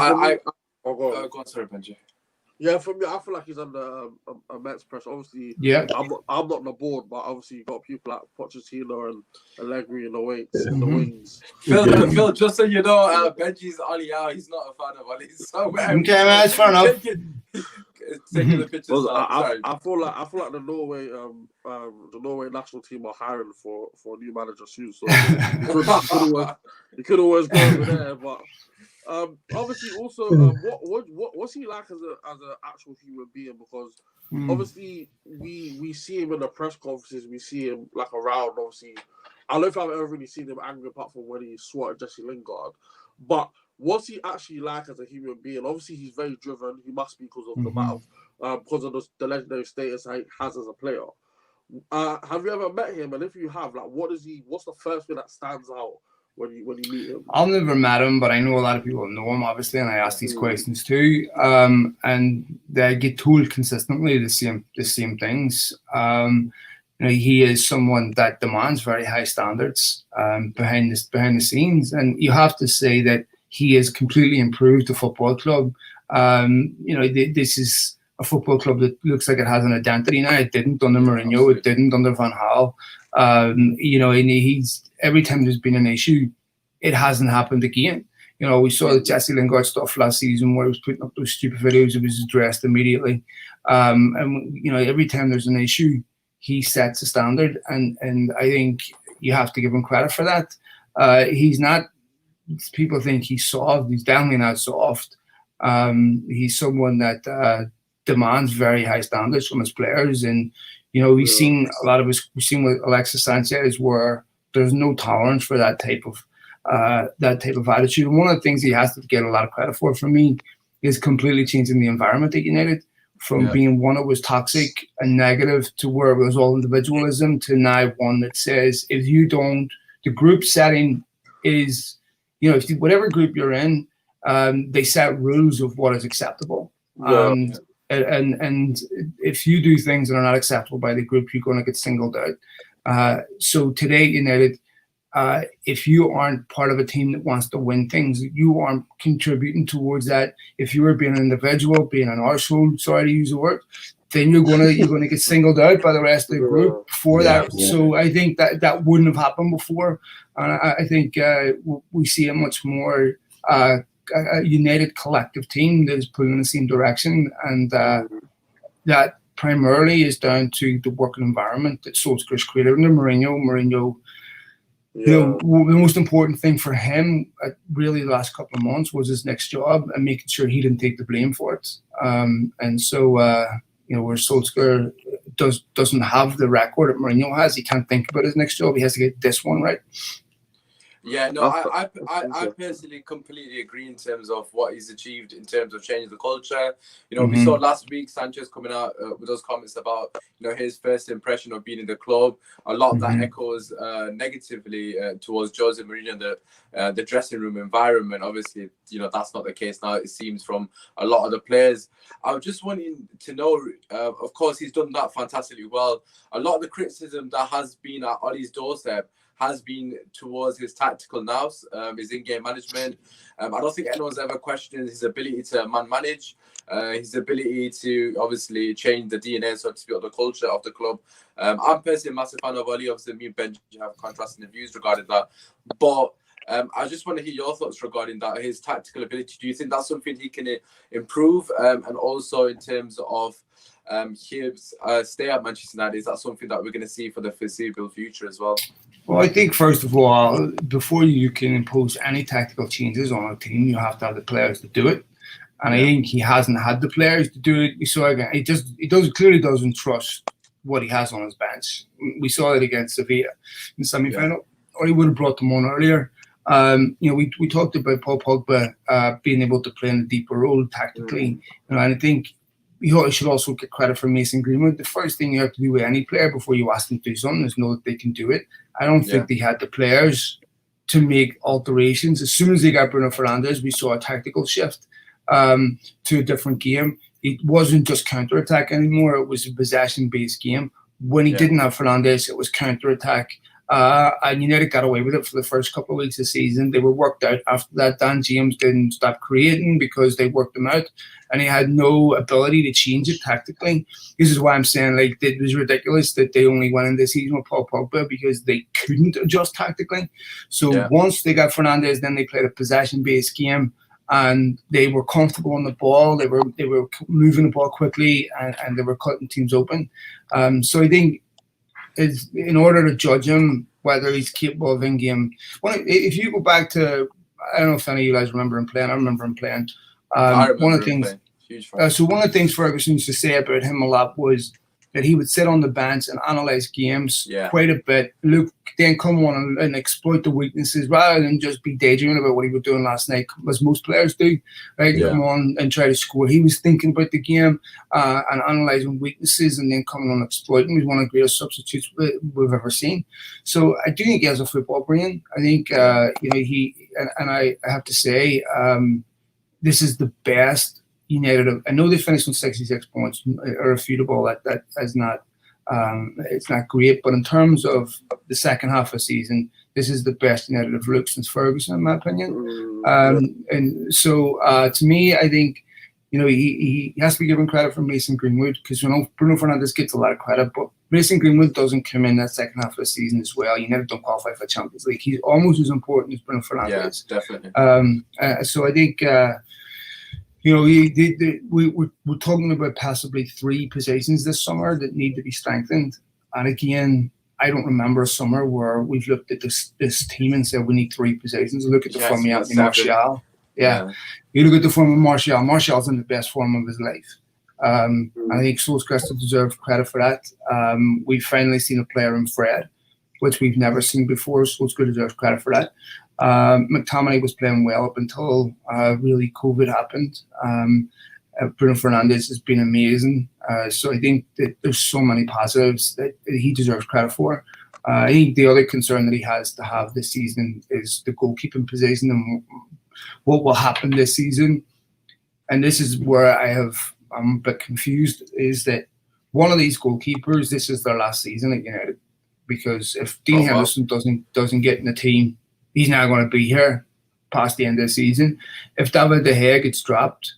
go on, sorry, Benji. Yeah, for me, I feel like he's under immense pressure. Obviously, I'm not on the board, but obviously you've got people like Pochettino and Allegri in the wings. Phil, just so you know, Benji's Ollie out. He's not a fan of Ollie. So okay, man, that's fair enough. Taking the pictures. Well, I feel like the Norway national team are hiring for a new manager soon. So you could always go over there, but. Obviously, also, what's he like as an actual human being? Because obviously, we see him in the press conferences. We see him like around. Obviously, I don't know if I've ever really seen him angry apart from when he swatted Jesse Lingard. But what's he actually like as a human being? Obviously, he's very driven. He must be because of the amount of because of the legendary status he has as a player. Have you ever met him? And if you have, like, what's the first thing that stands out when you meet him? I've never met him, but I know a lot of people know him, obviously, and I ask these questions too. And they get told consistently the same things. You know, he is someone that demands very high standards behind the scenes, and you have to say that he has completely improved the football club. You know, this is a football club that looks like it has an identity now. It didn't under Mourinho. It didn't under Van Gaal. You know, and he's every time there's been an issue, it hasn't happened again. You know, we saw the Jesse Lingard stuff last season where he was putting up those stupid videos. It was addressed immediately. And you know, every time there's an issue, he sets a standard, and I think you have to give him credit for that. He's not. People think he's soft. He's definitely not soft. He's someone that demands very high standards from his players, and you know, we've seen with Alexis Sanchez where there's no tolerance for that type of attitude. And one of the things he has to get a lot of credit for me is completely changing the environment at United from being one that was toxic and negative to where it was all individualism to now one that says if you don't, the group setting is, you know, if whatever group you're in, they set rules of what is acceptable. And if you do things that are not acceptable by the group, you're going to get singled out. So today, United, if you aren't part of a team that wants to win things, you aren't contributing towards that. If you were being an individual, being an arsehole, sorry to use the word, then you're gonna get singled out by the rest of the group for that. So I think that wouldn't have happened before, and I think we see a much more a united collective team that is pulling in the same direction, and that primarily is down to the working environment that Solskjaer's created under Mourinho. You know, the most important thing for him, really, the last couple of months was his next job and making sure he didn't take the blame for it. And so, you know, where Solskjaer doesn't have the record that Mourinho has, he can't think about his next job. He has to get this one right. Yeah, no, I personally completely agree in terms of what he's achieved in terms of changing the culture. You know, we saw last week Sanchez coming out with those comments about, you know, his first impression of being in the club. A lot of that echoes negatively towards Jose Mourinho and the dressing room environment. Obviously, you know, that's not the case now, it seems, from a lot of the players. I was just wanting to know, of course, he's done that fantastically well. A lot of the criticism that has been at Ollie's doorstep has been towards his tactical nous, his in-game management. I don't think anyone's ever questioned his ability to manage, his ability to obviously change the DNA, so to speak, of the culture of the club. I'm personally a massive fan of Ollie. Obviously, me and Benji have contrasting views regarding that. But I just want to hear your thoughts regarding that, his tactical ability. Do you think that's something he can improve? And also in terms of his stay at Manchester United, is that something that we're going to see for the foreseeable future as well? Well, I think first of all, before you can impose any tactical changes on a team, you have to have the players to do it. And I think he hasn't had the players to do it. So again, he clearly doesn't trust what he has on his bench. We saw it against Sevilla in the semi-final, or he would have brought them on earlier. You know, we talked about Paul Pogba being able to play in a deeper role tactically, you know, and I think you should also get credit for Mason Greenwood. The first thing you have to do with any player before you ask them to do something is know that they can do it. I don't think they had the players to make alterations. As soon as they got Bruno Fernandes, we saw a tactical shift to a different game. It wasn't just counter-attack anymore. It was a possession-based game. When he didn't have Fernandes, it was counter-attack. And United got away with it for the first couple of weeks of the season. They were worked out. After that, Dan James didn't stop creating because they worked them out, and he had no ability to change it tactically. This is why I'm saying, like, it was ridiculous that they only went in this season with Paul Pogba, because they couldn't adjust tactically. So once they got Fernandes, then they played a possession-based game, and they were comfortable on the ball. They were moving the ball quickly, and they were cutting teams open. So I think, in order to judge him whether he's capable of in-game, if you go back to, I don't know if any of you guys remember him playing. I remember him playing. I remember him playing. Huge fan. So one of the things Ferguson used to say about him a lot was that he would sit on the bench and analyze games quite a bit. Look, then come on and exploit the weaknesses rather than just be daydreaming about what he was doing last night, as most players do. Right? Come on and try to score. He was thinking about the game and analysing weaknesses, and then coming on and exploiting. He's one of the greatest substitutes we've ever seen. So I do think he has a football brain. I think you know, he and I have to say, this is the best United. I know they finished on 66 points, irrefutable. That is not, it's not great. But in terms of the second half of the season, this is the best United have looked since Ferguson, in my opinion. And so, to me, I think, you know, he has to be given credit for Mason Greenwood, because, you know, Bruno Fernandes gets a lot of credit, but Mason Greenwood doesn't come in that second half of the season as well. United don't qualify for the Champions League. He's almost as important as Bruno Fernandes. Yeah, definitely. So I think. You know, we're talking about possibly 3 positions this summer that need to be strengthened. And again, I don't remember a summer where we've looked at this team and said we need 3 positions. Look at the form of Anthony Martial. Yeah. You look at the form of Martial. Martial's in the best form of his life. I think Solskjaer still deserves credit for that. We've finally seen a player in Fred, which we've never seen before. Solskjaer deserves credit for that. McTominay was playing well up until really COVID happened. Bruno Fernandes has been amazing. So I think that there's so many positives that he deserves credit for. I think the other concern that he has to have this season is the goalkeeping position and what will happen this season. And this is where I'm a bit confused, is that one of these goalkeepers, this is their last season at United. Because if Dean Henderson doesn't get in the team, he's now going to be here past the end of the season. If David De Gea gets dropped,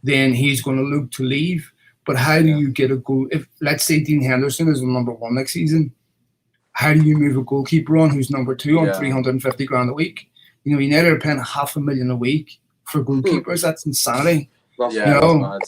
then he's going to look to leave. But how do you get a goal? If, let's say, Dean Henderson is the number 1 next season, how do you move a goalkeeper on who's number 2 on 350 grand a week? You know, United are paying $500,000 a week for goalkeepers. That's insanity. You know,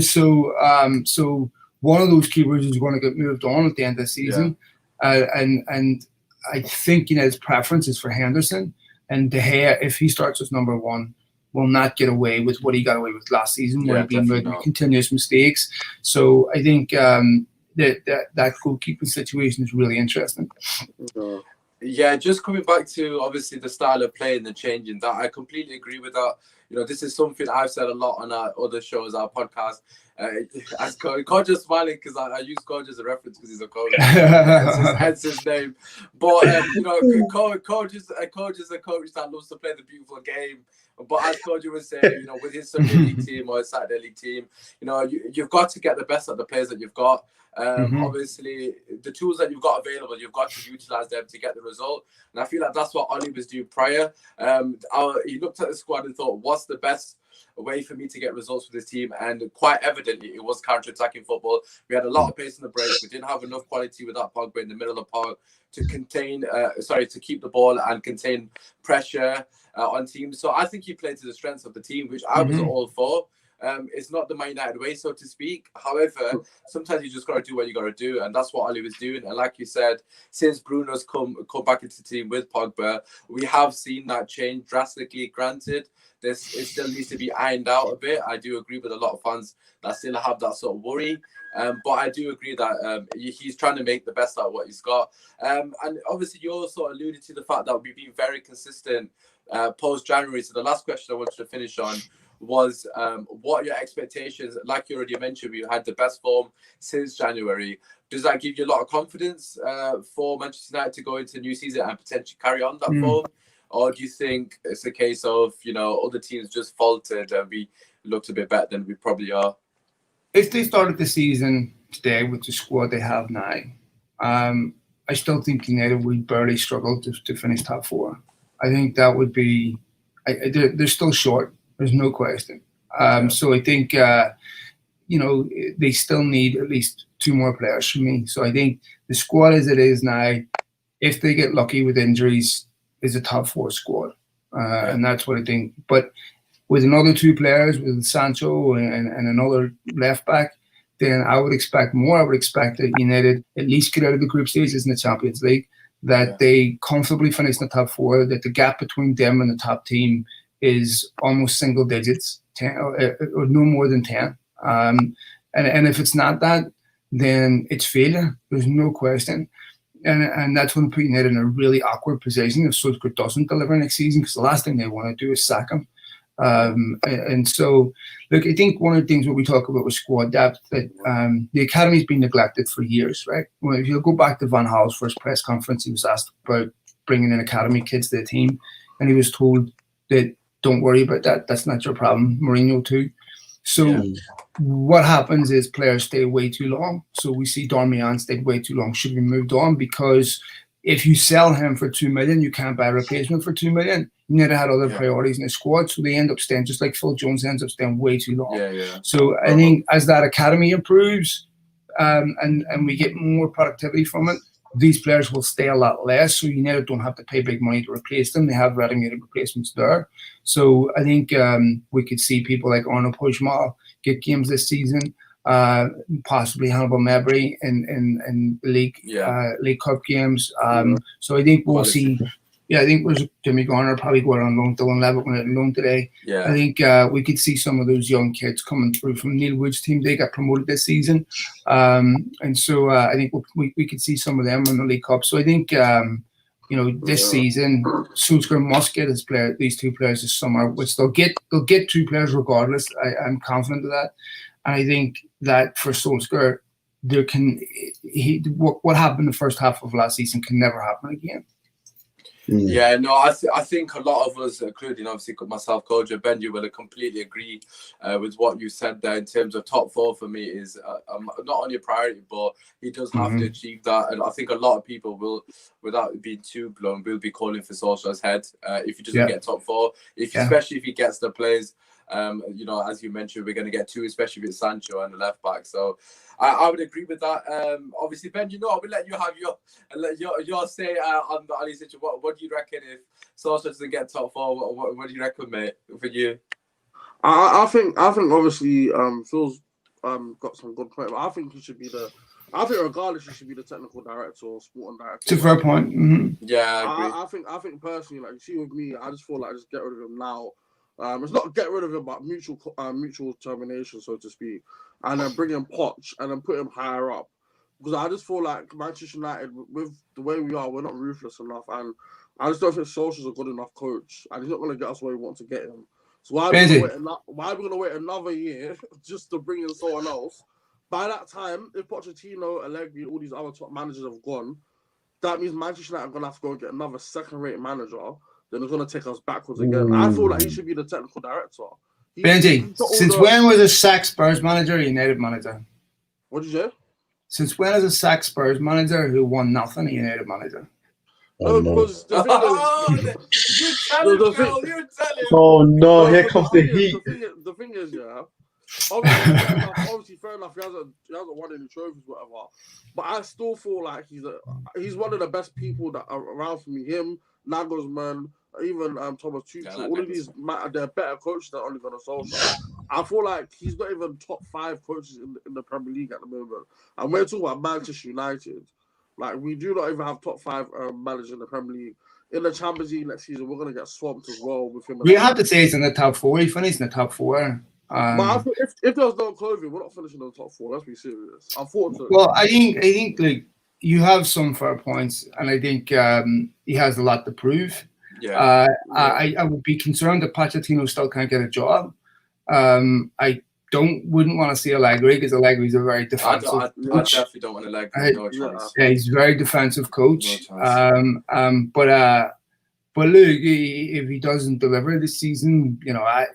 so one of those keepers is going to get moved on at the end of the season, and I think United's preference is for Henderson, and De Gea, if he starts as number 1, will not get away with what he got away with last season, where he made continuous mistakes. So I think that goalkeeping situation is really interesting. Yeah, just coming back to obviously the style of play and the changing that, I completely agree with that. You know, this is something I've said a lot on our other shows, our podcast. As coach is smiling because I use coach as a reference because he's a coach. Hence his name. But you know, coach is a coach that loves to play the beautiful game. But as coach would say, you know, with his Sunday league team or his Saturday league team, you know, you've got to get the best of the players that you've got. Obviously, the tools that you've got available, you've got to utilize them to get the result. And I feel like that's what Ollie was doing prior. He looked at the squad and thought, what's the best way for me to get results with this team? And quite evidently, it was counter-attacking football. We had a lot of pace in the break. We didn't have enough quality without Pogba in the middle of the park to to keep the ball and contain pressure on teams. So I think he played to the strengths of the team, which I was all for. It's not the Man United way, so to speak. However, sometimes you just got to do what you got to do, and that's what Ali was doing. And like you said, since Bruno's come back into the team with Pogba, we have seen that change drastically. Granted, it still needs to be ironed out a bit. I do agree with a lot of fans that still have that sort of worry. But I do agree that he's trying to make the best out of what he's got. And obviously, you also alluded to the fact that we've been very consistent post-January. So the last question I wanted to finish on was what are your expectations? Like you already mentioned, we had the best form since January. Does that give you a lot of confidence for Manchester United to go into the new season and potentially carry on that form? Or do you think it's a case of, you know, other teams just faltered and we looked a bit better than we probably are? If they started the season today with the squad they have now, I still think United would barely struggle to finish top four. I think that would be... they're still short. There's no question. So I think, you know, they still need at least two more players from me. So I think the squad as it is now, if they get lucky with injuries, is a top four squad. And that's what I think. But with another two players, with Sancho and another left back, then I would expect more. I would expect that United at least get out of the group stages in the Champions League, that they comfortably finish in the top four, that the gap between them and the top team is almost single digits, 10 or no more than 10. And if it's not that, then it's failure. There's no question. And that's when putting it in a really awkward position if Solskjaer doesn't deliver next season, because the last thing they want to do is sack him. And so, look, I think one of the things what we talk about with squad depth, that the academy's been neglected for years, right? Well, if you go back to Van Gaal's first press conference, he was asked about bringing in academy kids to the team, and he was told that don't worry about that. That's not your problem. Mourinho too. So what happens is players stay way too long. So we see Darmian stayed way too long. Should be moved on, because if you sell him for 2 million, you can't buy a replacement for 2 million. You need to have other priorities in the squad. So they end up staying, just like Phil Jones ends up staying way too long. So I think as that academy improves and we get more productivity from it, these players will stay a lot less, so United don't have to pay big money to replace them. They have ready-made replacements there. So I think we could see people like Arnaud Pujmal get games this season, possibly Hannibal Mabry in League Cup games. So I think we'll see. Yeah, I think there's Jimmy Garner probably going on loan. Dylan Levitt went on loan today. I think we could see some of those young kids coming through from Neil Wood's team. They got promoted this season, and so I think we could see some of them in the League Cup. So I think you know, this season Solskjaer must get these two players this summer, which they'll get two players regardless. I'm confident of that, and I think that for Solskjaer, what happened in the first half of last season can never happen again. Yeah, no, I think a lot of us, including obviously myself, Coach Benji, will completely agree with what you said there in terms of top four. For me is not only a priority, but he does have to achieve that. And I think a lot of people will, without being too blown, will be calling for Solskjaer's head if he doesn't get top four, especially if he gets the players. You know, as you mentioned, we're going to get two, especially with Sancho and the left back. So I would agree with that. Obviously, Ben, you know, I will let you have your say on the Ali situation. What do you reckon if Solskjaer doesn't get top four? What do you reckon, mate, for you? I think obviously Phil's got some good point, but I think he should be I think regardless, he should be the technical director or sporting director. It's a fair point. Yeah, I agree. I think personally, like, you see with me, I just feel like just get rid of him now. It's not get rid of him, but mutual termination, so to speak, and then bring in Poch and then put him higher up. because I just feel like Manchester United, with the way we are, we're not ruthless enough, and I just don't think Solskjaer's a good enough coach, and he's not going to get us where we want to get him. So why are we going to wait another year just to bring in someone else? By that time, if Pochettino, Allegri, all these other top managers have gone, that means Manchester United are going to have to go and get another second-rate manager. Then it's going to take us backwards again. I feel like he should be the technical director. Benji, since when was a sack Spurs manager a United manager? What did you say? Since when is a sack Spurs manager who won nothing a United manager? No, because the thing is... You tell him, girl, you tell him. Oh no, here comes the heat. The thing is, yeah... Obviously, fair enough. He hasn't won any trophies, whatever. But I still feel like he's one of the best people that are around for me. Him, Nagelsmann, even Thomas Tuchel. All of these, they're better coaches than Ole Gunnar Solskjaer. I feel like he's not even top 5 coaches in the Premier League at the moment. And we're talking about Manchester United. Like, we do not even have top 5 managers in the Premier League. In the Champions League next season, we're going to get swamped as well with him. We have to say he's in the top 4. He finished in the top 4. But I think if there was no COVID, we're not finishing in the top 4. Let's be serious. Unfortunately. Well, I think like you have some fair points, and I think he has a lot to prove. Yeah. I would be concerned that Pochettino still can't get a job. I wouldn't want to see Allegri, because Allegri's a very defensive coach. I definitely don't want Allegri. No chance. Yeah, he's a very defensive coach. No but look, if he doesn't deliver this season, you know, I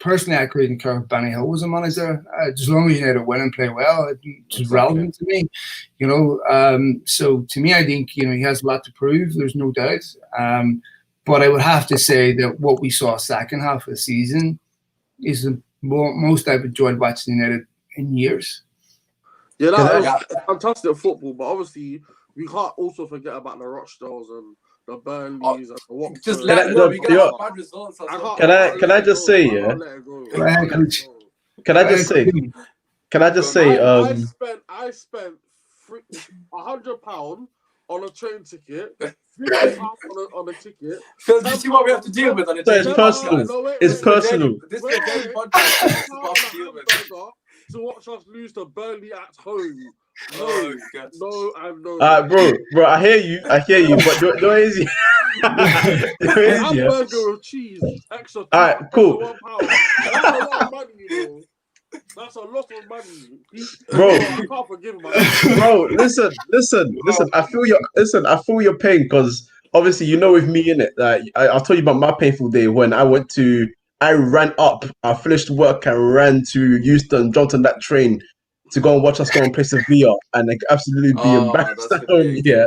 personally, I couldn't care if Benny Hill was a manager. As long as you know to win and play well, it's relevant to me. You know, so to me, I think, you know, he has a lot to prove. There's no doubt. But I would have to say that what we saw second half of the season is the most I've enjoyed watching United in years. Yeah, that was fantastic football. But obviously, we can't also forget about the Rochdales and the Burnleys and the Watford. Just let it go. We got bad results. Can I just say, yeah? Can I just say, I spent £100 on a train ticket, £50 on a ticket. Phil, do you see what we have to deal with on a so it's personal. It's personal. This is a daily podcast. This is what we have to deal with. To watch us lose to Burnley at home. No. Bro, I hear you, but no easy. Hamburger with cheese, extra. All right, cool. That's a lot of money, you know. That's a lot of money, bro. I can't forgive him. Bro, listen. I feel your pain, because obviously, you know, with me in it, like I'll tell you about my painful day when I ran up. I finished work and ran to Euston, jumped on that train to go and watch us go and play Sevilla, and like absolutely be embarrassed at home. Yeah,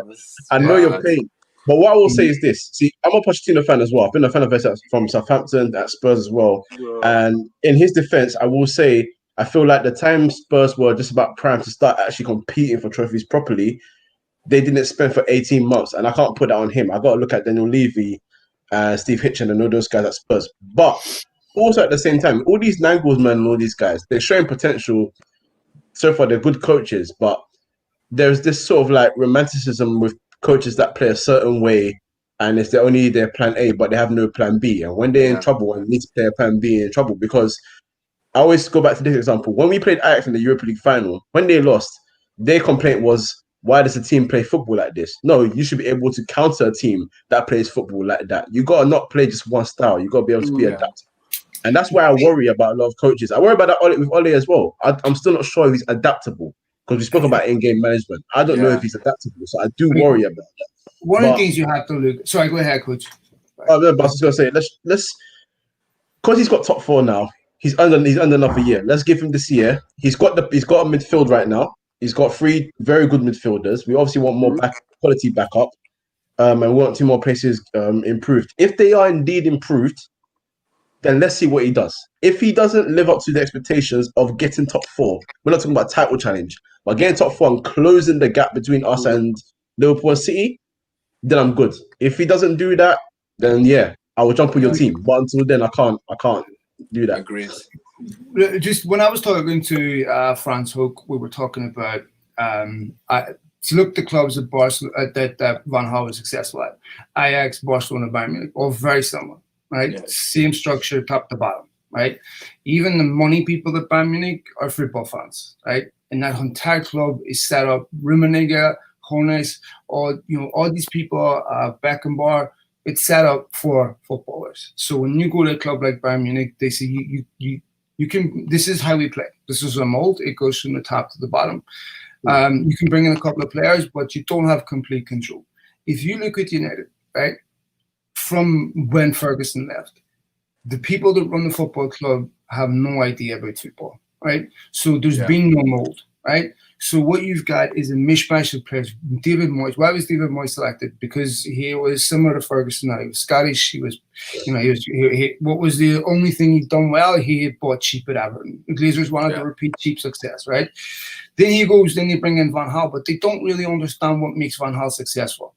I know your pain. But what I will say is this. See, I'm a Pochettino fan as well. I've been a fan of his from Southampton, at Spurs as well. Yeah. And in his defense, I will say, I feel like the time Spurs were just about prime to start actually competing for trophies properly, they didn't spend for 18 months. And I can't put that on him. I got to look at Daniel Levy, Steve Hitchen, and all those guys at Spurs. But also at the same time, all these Nagelsmann and all these guys, they're showing potential. So far, they're good coaches. But there's this sort of like romanticism with coaches that play a certain way, and it's their plan A, but they have no plan B. And when they're in trouble and need to play a plan B, in trouble. Because I always go back to this example. When we played Ajax in the Europa League final, when they lost, their complaint was, why does a team play football like this? No, you should be able to counter a team that plays football like that. You got to not play just one style. You got to be able to be adaptable. And that's why I worry about a lot of coaches. I worry about that with Ole as well. I'm still not sure if he's adaptable. Because we spoke about in-game management. I don't know if he's adaptable, so I do worry about that. One of the things you have to look. Sorry, go ahead, coach. But I was just gonna say, let's because he's got top 4 now. He's under another year. Let's give him this year. He's got a midfield right now. He's got 3 very good midfielders. We obviously want more quality backup, and we want 2 more places improved. If they are indeed improved, then let's see what he does. If he doesn't live up to the expectations of getting top 4, we're not talking about title challenge, but getting top 4 and closing the gap between us and Liverpool and City, then I'm good. If he doesn't do that, then I will jump on your team. But until then, I can't do that. Agreed. Just when I was talking to Franz Hoek, we were talking about to look the clubs that Barcelona that Van Gaal was successful at. Ajax, Barcelona, Bayern Munich, all very similar. Right, same structure, top to bottom. Right, even the money people at Bayern Munich are football fans. Right, and that entire club is set up. Rummenigge, Hoeneß, all these people, Beckenbauer. It's set up for footballers. So when you go to a club like Bayern Munich, they say you can. This is how we play. This is a mold. It goes from the top to the bottom. You can bring in a couple of players, but you don't have complete control. If you look at United, right, from when Ferguson left, the people that run the football club have no idea about football, right? So there's been no mold, right? So what you've got is a mishmash of players. David Moyes. Why was David Moyes selected? Because he was similar to Ferguson. He was Scottish. He was, what was the only thing he'd done well? He had bought cheap at Everton. The Glazers wanted to repeat cheap success, right? Then they bring in Van Gaal, but they don't really understand what makes Van Gaal successful.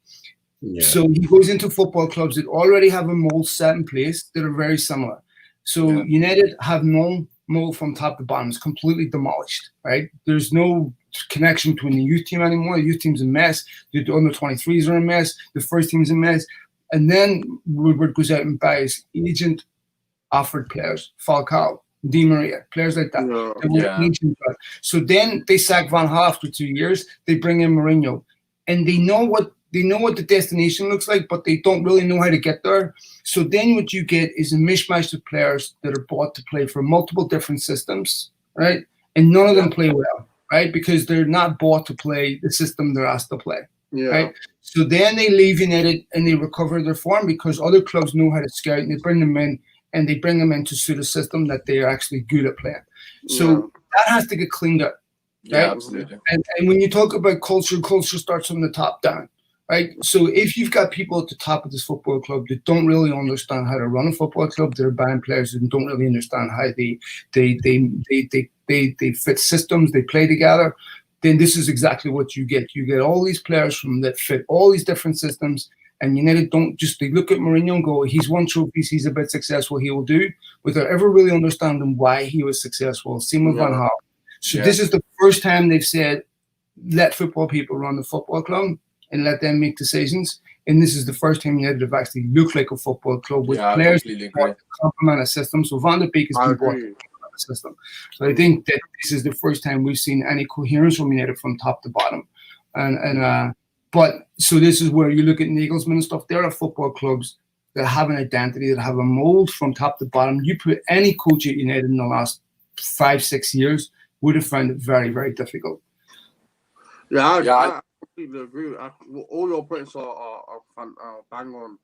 Yeah. So he goes into football clubs that already have a mold set in place that are very similar. So United have no mold from top to bottom. It's completely demolished, right? There's no connection between the youth team anymore. The youth team's a mess. The under 23s are a mess. The first team's a mess. And then Woodward goes out and buys agent offered players, Falcao, Di Maria, players like that. So then they sack Van Gaal after 2 years. They bring in Mourinho, and they know what the destination looks like, but they don't really know how to get there. So then what you get is a mishmash of players that are bought to play for multiple different systems, right? And none of them play well, right? Because they're not bought to play the system they're asked to play, right? So then they leave United and they recover their form because other clubs know how to scout, and they bring them in, and they bring them in to suit a system that they are actually good at playing. So that has to get cleaned up, right? Yeah, absolutely. And when you talk about culture starts from the top down. Right. So if you've got people at the top of this football club that don't really understand how to run a football club, that are buying players and don't really understand how they fit systems, they play together, then this is exactly what you get. You get all these players that fit all these different systems, and United they look at Mourinho and go, he's won trophies, he's a bit successful, he will do, without ever really understanding why he was successful. Same with Van Gaal. So this is the first time they've said, let football people run the football club and let them make decisions. And this is the first time United have actually looked like a football club with players that complement a system. So Van der Beek has been brought to a system. So I think that this is the first time we've seen any coherence from United from top to bottom. But so this is where you look at Nagelsmann and stuff. There are football clubs that have an identity, that have a mold from top to bottom. You put any coach at United in the last 5-6 years would have found it very, very difficult. I completely agree. All your points are bang on.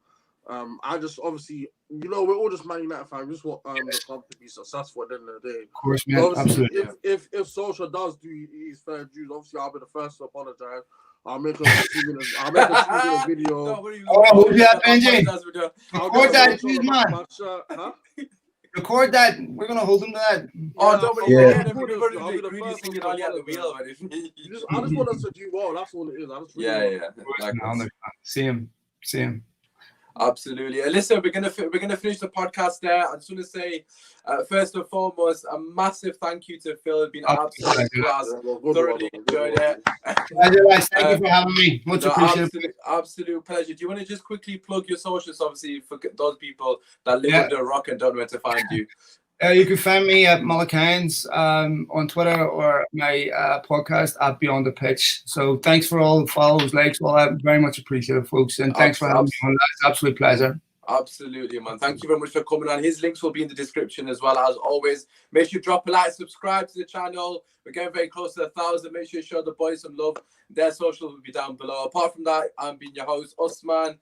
I just obviously, we're all just Man United fans. We just want the club to be successful at the end of the day. Of course, man. Absolutely. If Solskjaer does do his fair dues, obviously I'll be the first to apologize. I'll make a 2-minute video. Benji. Record that, please, man. Record that. We're gonna hold him to that. Oh, don't worry. Really singing all at the wheel. I just want us to do well. That's all it is. See him. Absolutely. Listen, we're gonna finish the podcast there. I just want to say, first and foremost, a massive thank you to Phil. It's been an absolute class. Thoroughly enjoyed it. Thank you for having me. Much appreciated. Absolute pleasure. Do you want to just quickly plug your socials, obviously, for those people that live under a rock and don't know where to find you? You can find me at Malakines on Twitter, or my podcast at Beyond the Pitch. So thanks for all the follows, likes, all that. Very much appreciated, folks. And thanks for having me on. It's an absolute pleasure. Absolutely, man. Thank you very much for coming on. His links will be in the description as well, as always. Make sure you drop a like, subscribe to the channel. We're getting very close to 1,000. Make sure you show the boys some love. Their socials will be down below. Apart from that, I'm being your host, Usmaan.